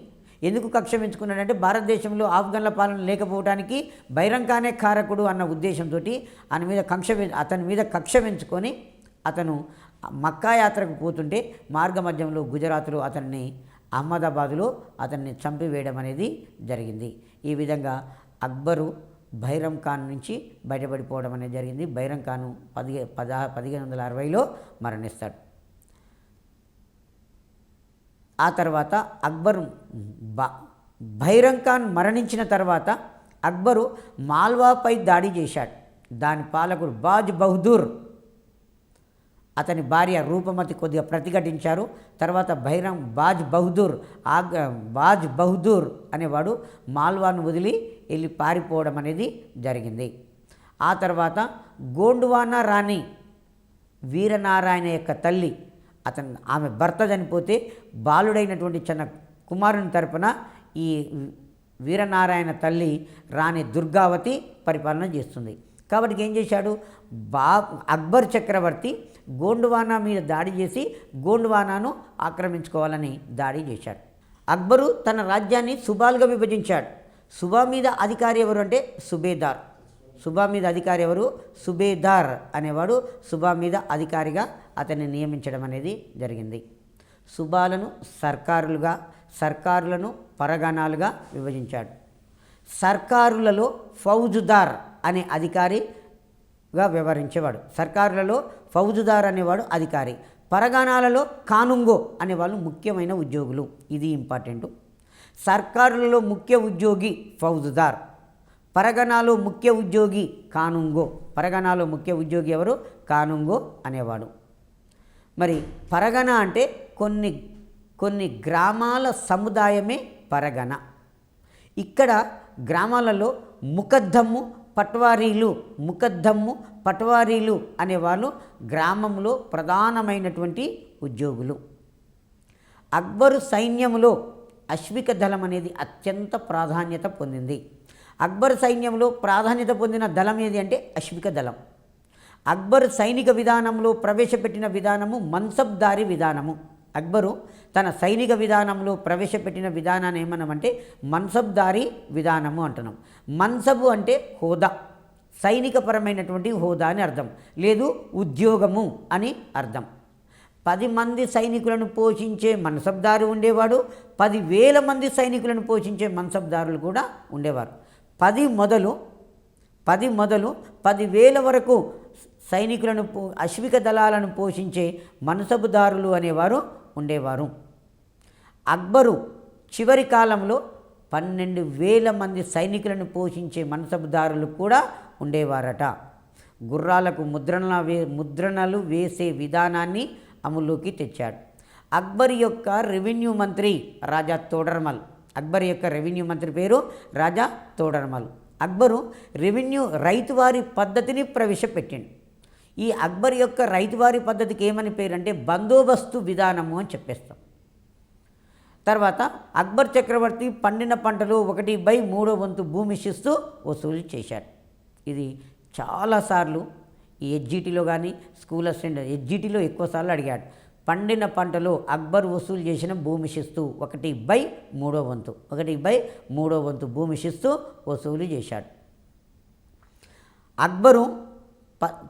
ఎందుకు కక్ష పెంచుకున్నాడంటే భారతదేశంలో ఆఫ్ఘన్ల పాలన లేకపోవడానికి బైరం ఖానే కారకుడు అన్న ఉద్దేశంతో అతని మీద కక్ష పెంచుకొని అతను మక్కా యాత్రకు పోతుంటే మార్గమధ్యంలో గుజరాత్లో అహ్మదాబాదులో అతన్ని చంపివేయడం అనేది జరిగింది. ఈ విధంగా అక్బరు బైరం ఖాన్ నుంచి బయటపడిపోవడం అనేది జరిగింది. బైరం ఖాను 1560లో మరణిస్తాడు. ఆ తర్వాత బైరం ఖాన్ మరణించిన తర్వాత అక్బరు మాల్వాపై దాడి చేశాడు. దాని పాలకుడు బాజ్ అతని భార్య రూపమతి కొద్దిగా ప్రతిఘటించారు. తర్వాత బాజ్ బహదూర్ అనేవాడు మాల్వాను వదిలి వెళ్ళి పారిపోవడం అనేది జరిగింది. ఆ తర్వాత గోండ్వానా రాణి వీరనారాయణ యొక్క తల్లి ఆమె భర్త చనిపోతే బాలుడైనటువంటి చిన్న కుమారుని తరపున ఈ వీరనారాయణ తల్లి రాణి దుర్గావతి పరిపాలన చేస్తుంది. కాబట్టి ఏం చేశాడు? అక్బర్ చక్రవర్తి గోండ్వానా మీద దాడి చేసి గోండ్వానాను ఆక్రమించుకోవాలని దాడి చేశాడు. అక్బరు తన రాజ్యాన్ని సుబాలుగా విభజించాడు. సుబా మీద అధికారి ఎవరు అంటే సుబేదార్. సుబేదార్ అనేవాడు సుబా మీద అధికారిగా అతన్ని నియమించడం అనేది జరిగింది. సుబాలను సర్కారులను పరగణాలుగా విభజించాడు. సర్కారులలో ఫౌజుదార్ అనే అధికారిగా వ్యవహరించేవాడు. సర్కారులలో ఫౌజుదార్ అనేవాడు అధికారి. పరగణాలలో కానుంగో అనేవాళ్ళు ముఖ్యమైన ఉద్యోగులు. ఇది ఇంపార్టెంట్. సర్కారులలో ముఖ్య ఉద్యోగి ఫౌజుదార్, పరగణాలో ముఖ్య ఉద్యోగి కానుంగో. పరగణాలో ముఖ్య ఉద్యోగి ఎవరు? కానుంగో అనేవాడు. మరి పరగణ అంటే కొన్ని గ్రామాల సముదాయమే పరగణ. ఇక్కడ గ్రామాలలో ముకద్దమ్ము పట్వారీలు అనేవాళ్ళు గ్రామంలో ప్రధానమైనటువంటి ఉద్యోగులు. అక్బరు సైన్యంలో అశ్విక దళం అనేది అత్యంత ప్రాధాన్యత పొందింది. అక్బర్ సైన్యంలో ప్రాధాన్యత పొందిన దళం ఏది అంటే అశ్విక దళం. అక్బర్ సైనిక విధానంలో ప్రవేశపెట్టిన విధానము మన్సబ్దారీ విధానము. అక్బరు తన సైనిక విధానంలో ప్రవేశపెట్టిన విధానాన్ని ఏమన్నామంటే మన్సబ్దారీ విధానము అంటున్నాం. మన్సబు అంటే హోదా, సైనికపరమైనటువంటి హోదా అని అర్థం, లేదు ఉద్యోగము అని అర్థం. 10 మంది సైనికులను పోషించే మన్సబ్దారు ఉండేవాడు, 10,000 మంది సైనికులను పోషించే మన్సబ్దారులు కూడా ఉండేవారు. 10 మొదలు 10,000 వరకు సైనికులను అశ్విక దళాలను పోషించే మన్సబుదారులు అనేవారు ఉండేవారు. అక్బరు చివరి కాలంలో 12,000 మంది సైనికులను పోషించే మన్సబుదారులు కూడా ఉండేవారట. గుర్రాలకు ముద్రణలు వేసే విధానాన్ని అమలులోకి తెచ్చాడు. అక్బర్ యొక్క రెవెన్యూ మంత్రి రాజా తోడర్మల్. అక్బర్ యొక్క రెవెన్యూ మంత్రి పేరు రాజా తోడర్మల్. అక్బరు రైతువారి పద్ధతిని ప్రవేశపెట్టిండు. ఈ అక్బర్ యొక్క రైతువారి పద్ధతికి ఏమని పేరు అంటే బందోబస్తు విధానము అని చెప్పేస్తాం. తర్వాత అక్బర్ చక్రవర్తి పండిన పంటలో 1/3 భూమి శిస్తు వసూలు చేశాడు. ఇది చాలాసార్లు ఈ హెచ్జిటిలో కానీ స్కూల్ అసిస్టెంట్ హెచ్జిటిలో ఎక్కువసార్లు అడిగాడు. పండిన పంటలో అక్బర్ వసూలు చేసిన భూమి శిస్తు 1/3 భూమి శిస్తు వసూలు చేశాడు. అక్బరు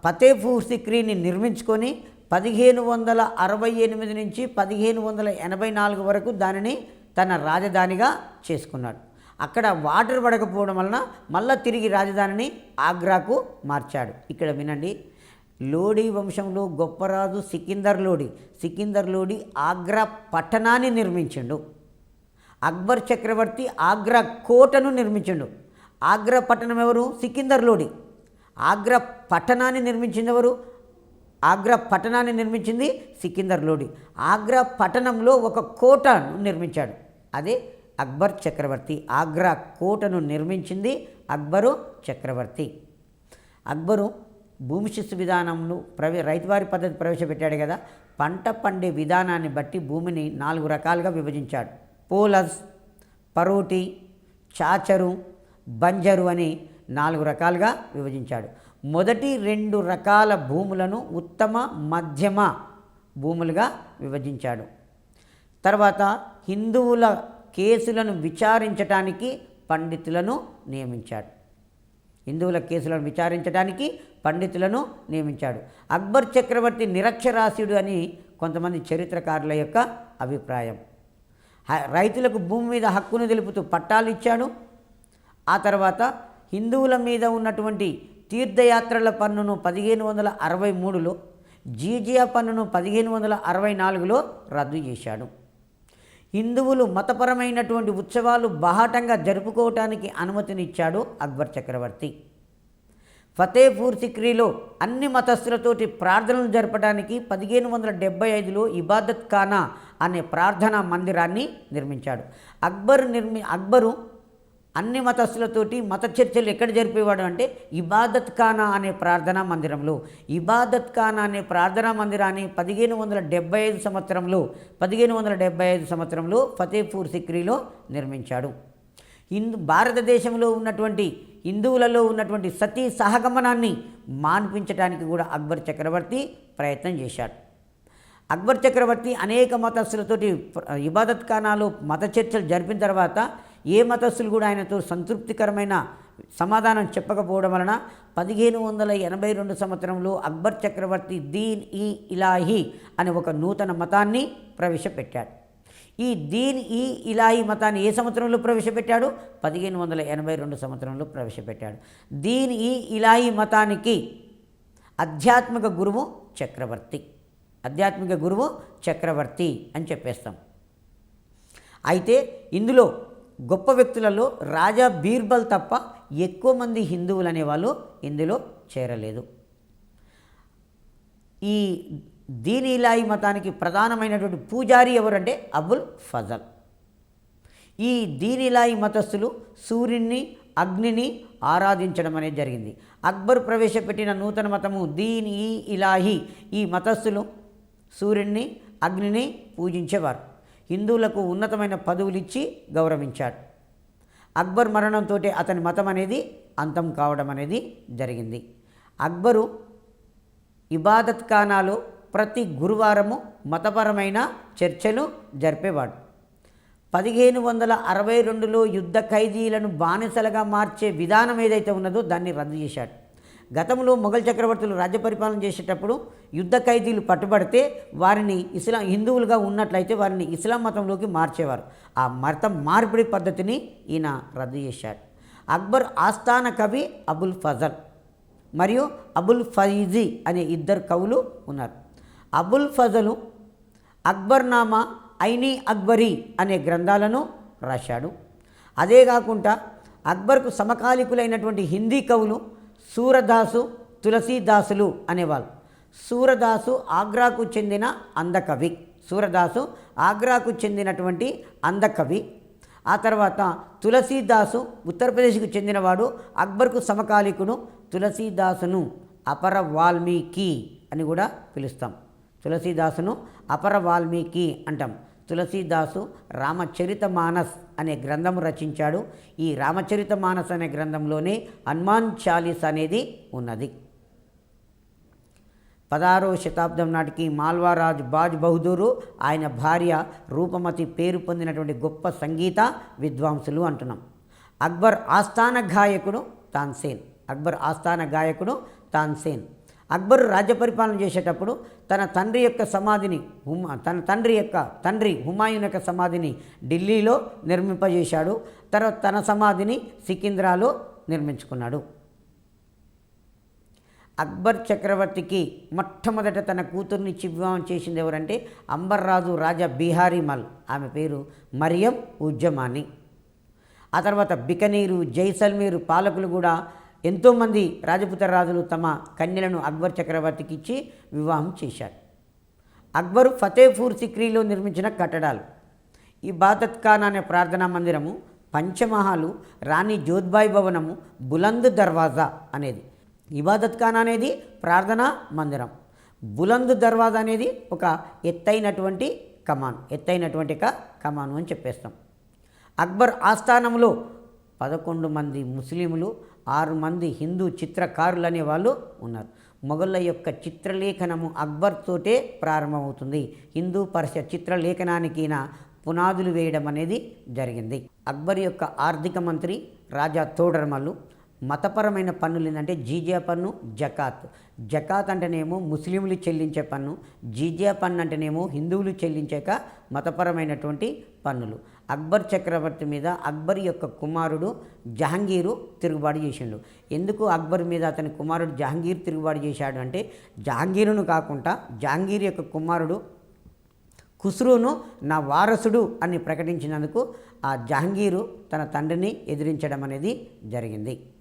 ఫతేపూర్ సిక్రీని నిర్మించుకొని 1568 నుంచి 1584 వరకు దానిని తన రాజధానిగా చేసుకున్నాడు. అక్కడ వాటర్ పడకపోవడం వలన మళ్ళీ తిరిగి రాజధానిని ఆగ్రాకు మార్చాడు. ఇక్కడ వినండి, లోడీ వంశంలో గొప్ప రాజు సికిందర్ లోడీ ఆగ్రా పట్టణాన్ని నిర్మించిండు. అక్బర్ చక్రవర్తి ఆగ్రా కోటను నిర్మించిండు. ఆగ్రా పట్టణం ఎవరు? సికిందర్ లోడీ. ఆగ్రా పట్టణాన్ని నిర్మించింది ఎవరు? ఆగ్రా పట్టణాన్ని నిర్మించింది సికిందర్ లోడీ. ఆగ్రా పట్టణంలో ఒక కోటను నిర్మించాడు, అదే అక్బర్ చక్రవర్తి. ఆగ్రా కోటను నిర్మించింది అక్బరు చక్రవర్తి. అక్బరు భూమి శిస్తు విధానంలో రైతువారి పద్ధతి ప్రవేశపెట్టాడు కదా. పంట పండే విధానాన్ని బట్టి భూమిని 4 రకాలుగా విభజించాడు. పోలస్, పరోటి, చాచరు, బంజరు అని 4 రకాలుగా విభజించాడు. మొదటి 2 రకాల భూములను ఉత్తమ మధ్యమ భూములుగా విభజించాడు. తర్వాత హిందువుల కేసులను విచారించడానికి పండితులను నియమించాడు. అక్బర్ చక్రవర్తి నిరక్షరాస్యుడు అని కొంతమంది చరిత్రకారుల యొక్క అభిప్రాయం. రైతులకు భూమి మీద హక్కును తెలుపుతూ పట్టాలు ఇచ్చాడు. ఆ తర్వాత హిందువుల మీద ఉన్నటువంటి తీర్థయాత్రల పన్నును 1563లో, జీజియా పన్నును 1564లో రద్దు చేశాడు. హిందువులు మతపరమైనటువంటి ఉత్సవాలు బాహాటంగా జరుపుకోవటానికి అనుమతినిచ్చాడు అక్బర్ చక్రవర్తి. ఫతేపూర్ సిక్రీలో అన్ని మతస్థులతోటి ప్రార్థనలు జరపడానికి 1575లో ఇబాదత్ ఖానా అనే ప్రార్థనా మందిరాన్ని నిర్మించాడు. అక్బరు అన్ని మతస్థులతోటి మత చర్చలు ఎక్కడ జరిపేవాడు అంటే ఇబాదత్ ఖానా అనే ప్రార్థనా మందిరంలో. ఇబాదత్ ఖానా అనే ప్రార్థనా మందిరాన్ని 1575 సంవత్సరంలో ఫతేపూర్ సిక్రీలో నిర్మించాడు. భారతదేశంలో ఉన్నటువంటి హిందువులలో ఉన్నటువంటి సతీ సహగమనాన్ని మాన్పించడానికి కూడా అక్బర్ చక్రవర్తి ప్రయత్నం చేశాడు. అక్బర్ చక్రవర్తి అనేక మతస్థులతోటి ఇబాదత్ ఖానాలో మత చర్చలు జరిపిన తర్వాత ఏ మతస్థులు కూడా ఆయనతో సంతృప్తికరమైన సమాధానం చెప్పకపోవడం వలన 1582 సంవత్సరంలో అక్బర్ చక్రవర్తి దీన్ ఈ ఇలాహీ అనే ఒక నూతన మతాన్ని ప్రవేశపెట్టాడు. ఈ దీన్ ఈ ఇలాహీ మతాన్ని ఏ సంవత్సరంలో ప్రవేశపెట్టాడు? 1582 సంవత్సరంలో ప్రవేశపెట్టాడు. దీన్ ఈ ఇలాహీ మతానికి ఆధ్యాత్మిక గురువు చక్రవర్తి అని చెప్పేస్తాం. అయితే ఇందులో గొప్ప వ్యక్తులలో రాజా బీర్బల్ తప్ప ఎక్కువ మంది హిందువులు అనేవాళ్ళు ఇందులో చేరలేదు. ఈ దీన్ ఇలాహీ మతానికి ప్రధానమైనటువంటి పూజారి ఎవరంటే అబుల్ ఫజల్. ఈ దీన్ ఇలాహీ మతస్థులు సూర్యుని, అగ్నిని ఆరాధించడం అనేది జరిగింది. అక్బర్ ప్రవేశపెట్టిన నూతన మతము దీన్ ఈ ఇలాహీ. ఈ మతస్థులు సూర్యుని, అగ్నిని పూజించేవారు. హిందువులకు ఉన్నతమైన పదవులు ఇచ్చి గౌరవించాడు. అక్బర్ మరణంతో అతని మతం అనేది అంతం కావడం అనేది జరిగింది. అక్బరు ఇబాదత్ ఖానాలో ప్రతి గురువారము మతపరమైన చర్చలు జరిపేవాడు. 1562లో యుద్ధ ఖైదీలను బానిసలుగా మార్చే విధానం ఏదైతే ఉన్నదో దాన్ని రద్దు చేశాడు. గతంలో మొఘల్ చక్రవర్తులు రాజ్య పరిపాలన చేసేటప్పుడు యుద్ధ ఖైదీలు పట్టుబడితే వారిని హిందువులుగా ఉన్నట్లయితే వారిని ఇస్లాం మతంలోకి మార్చేవారు. ఆ మతం మార్పిడి పద్ధతిని ఈయన రద్దు చేశాడు. అక్బర్ ఆస్థాన కవి అబుల్ ఫజల్ మరియు అబుల్ ఫైజీ అనే ఇద్దరు కవులు ఉన్నారు. అబుల్ ఫజలు అక్బర్నామా, ఐనీ అక్బరీ అనే గ్రంథాలను రాశాడు. అదే కాకుండా అక్బర్కు సమకాలీకులైనటువంటి హిందీ కవులు సూరదాసు, తులసీదాసులు అనేవాళ్ళు. సూరదాసు ఆగ్రాకు చెందిన అందకవి. సూరదాసు ఆగ్రాకు చెందినటువంటి అందకవి. ఆ తర్వాత తులసీదాసు ఉత్తరప్రదేశ్కు చెందినవాడు. అక్బర్కు సమకాలీకుడు. తులసీదాసును అపర వాల్మీకి అని కూడా పిలుస్తాం. తులసీదాసును అపర వాల్మీకి అంటాం. తులసీదాసు రామచరితమానస్ అనే గ్రంథం రచించాడు. ఈ రామచరితమానస్ అనే గ్రంథంలోనే హనుమాన్ చాలీస్ అనేది ఉన్నది. 16వ శతాబ్దం నాటికి మాల్వారాజ్ బాజ్ బహదూరు, ఆయన భార్య రూపమతి పేరు పొందినటువంటి గొప్ప సంగీత విద్వాంసులు అంటున్నాం. అక్బర్ ఆస్థాన గాయకుడు తాన్సేన్. అక్బర్ ఆస్థాన గాయకుడు తాన్సేన్. అక్బర్ రాజ్య పరిపాలన చేసేటప్పుడు తన తండ్రి యొక్క హుమాయూన్ యొక్క సమాధిని ఢిల్లీలో నిర్మింపజేశాడు. తర్వాత తన సమాధిని సికింద్రాలో నిర్మించుకున్నాడు. అక్బర్ చక్రవర్తికి మొట్టమొదట తన కూతుర్ని వివాహం చేసింది ఎవరంటే అంబర్రాజు రాజా బిహారీ మల్. ఆమె పేరు మరియం ఉజ్జమాని. ఆ తర్వాత బికనీరు, జైసల్మీరు పాలకులు కూడా ఎంతోమంది రాజపుత్ర రాజులు తమ కన్యలను అక్బర్ చక్రవర్తికి ఇచ్చి వివాహం చేశారు. అక్బరు ఫతేపూర్ సిక్రీలో నిర్మించిన కట్టడాలు ఇబాదత్ ఖాన్ అనే ప్రార్థనా మందిరము, పంచమహాలు, రాణి జోధ్బాయి భవనము, బులంద్ దర్వాజా అనేది. ఇబాదత్ ఖాన్ అనేది ప్రార్థనా మందిరం, బులంద్ దర్వాజా అనేది ఒక ఎత్తైనటువంటి కమాను అని చెప్పేస్తాం. అక్బర్ ఆస్థానంలో 11 మంది ముస్లింలు, 6 మంది హిందూ చిత్రకారులు అనేవాళ్ళు ఉన్నారు. మొఘళ్ళ యొక్క చిత్రలేఖనము అక్బర్ తోటే ప్రారంభమవుతుంది. హిందూ పర్షియా చిత్రలేఖనానికి పునాదులు వేయడం అనేది జరిగింది. అక్బర్ యొక్క ఆర్థిక మంత్రి రాజా తోడర్మల్లు. మతపరమైన పన్నులు ఏంటంటే జీజియా పన్ను, జకాత్. జకాత్ అంటేనేమో ముస్లింలు చెల్లించే పన్ను, జీజియా పన్ను అంటేనేమో హిందువులు చెల్లించాక మతపరమైనటువంటి పన్నులు. అక్బర్ చక్రవర్తి మీద అక్బర్ యొక్క కుమారుడు జహంగీరు తిరుగుబాటు చేసిండు. ఎందుకు అక్బర్ మీద అతని కుమారుడు జహంగీర్ తిరుగుబాటు చేశాడు అంటే జహంగీరును కాకుండా జహంగీర్ యొక్క కుమారుడు ఖుస్రోను నా వారసుడు అని ప్రకటించినందుకు ఆ జహంగీరు తన తండ్రిని ఎదిరించడం అనేది జరిగింది.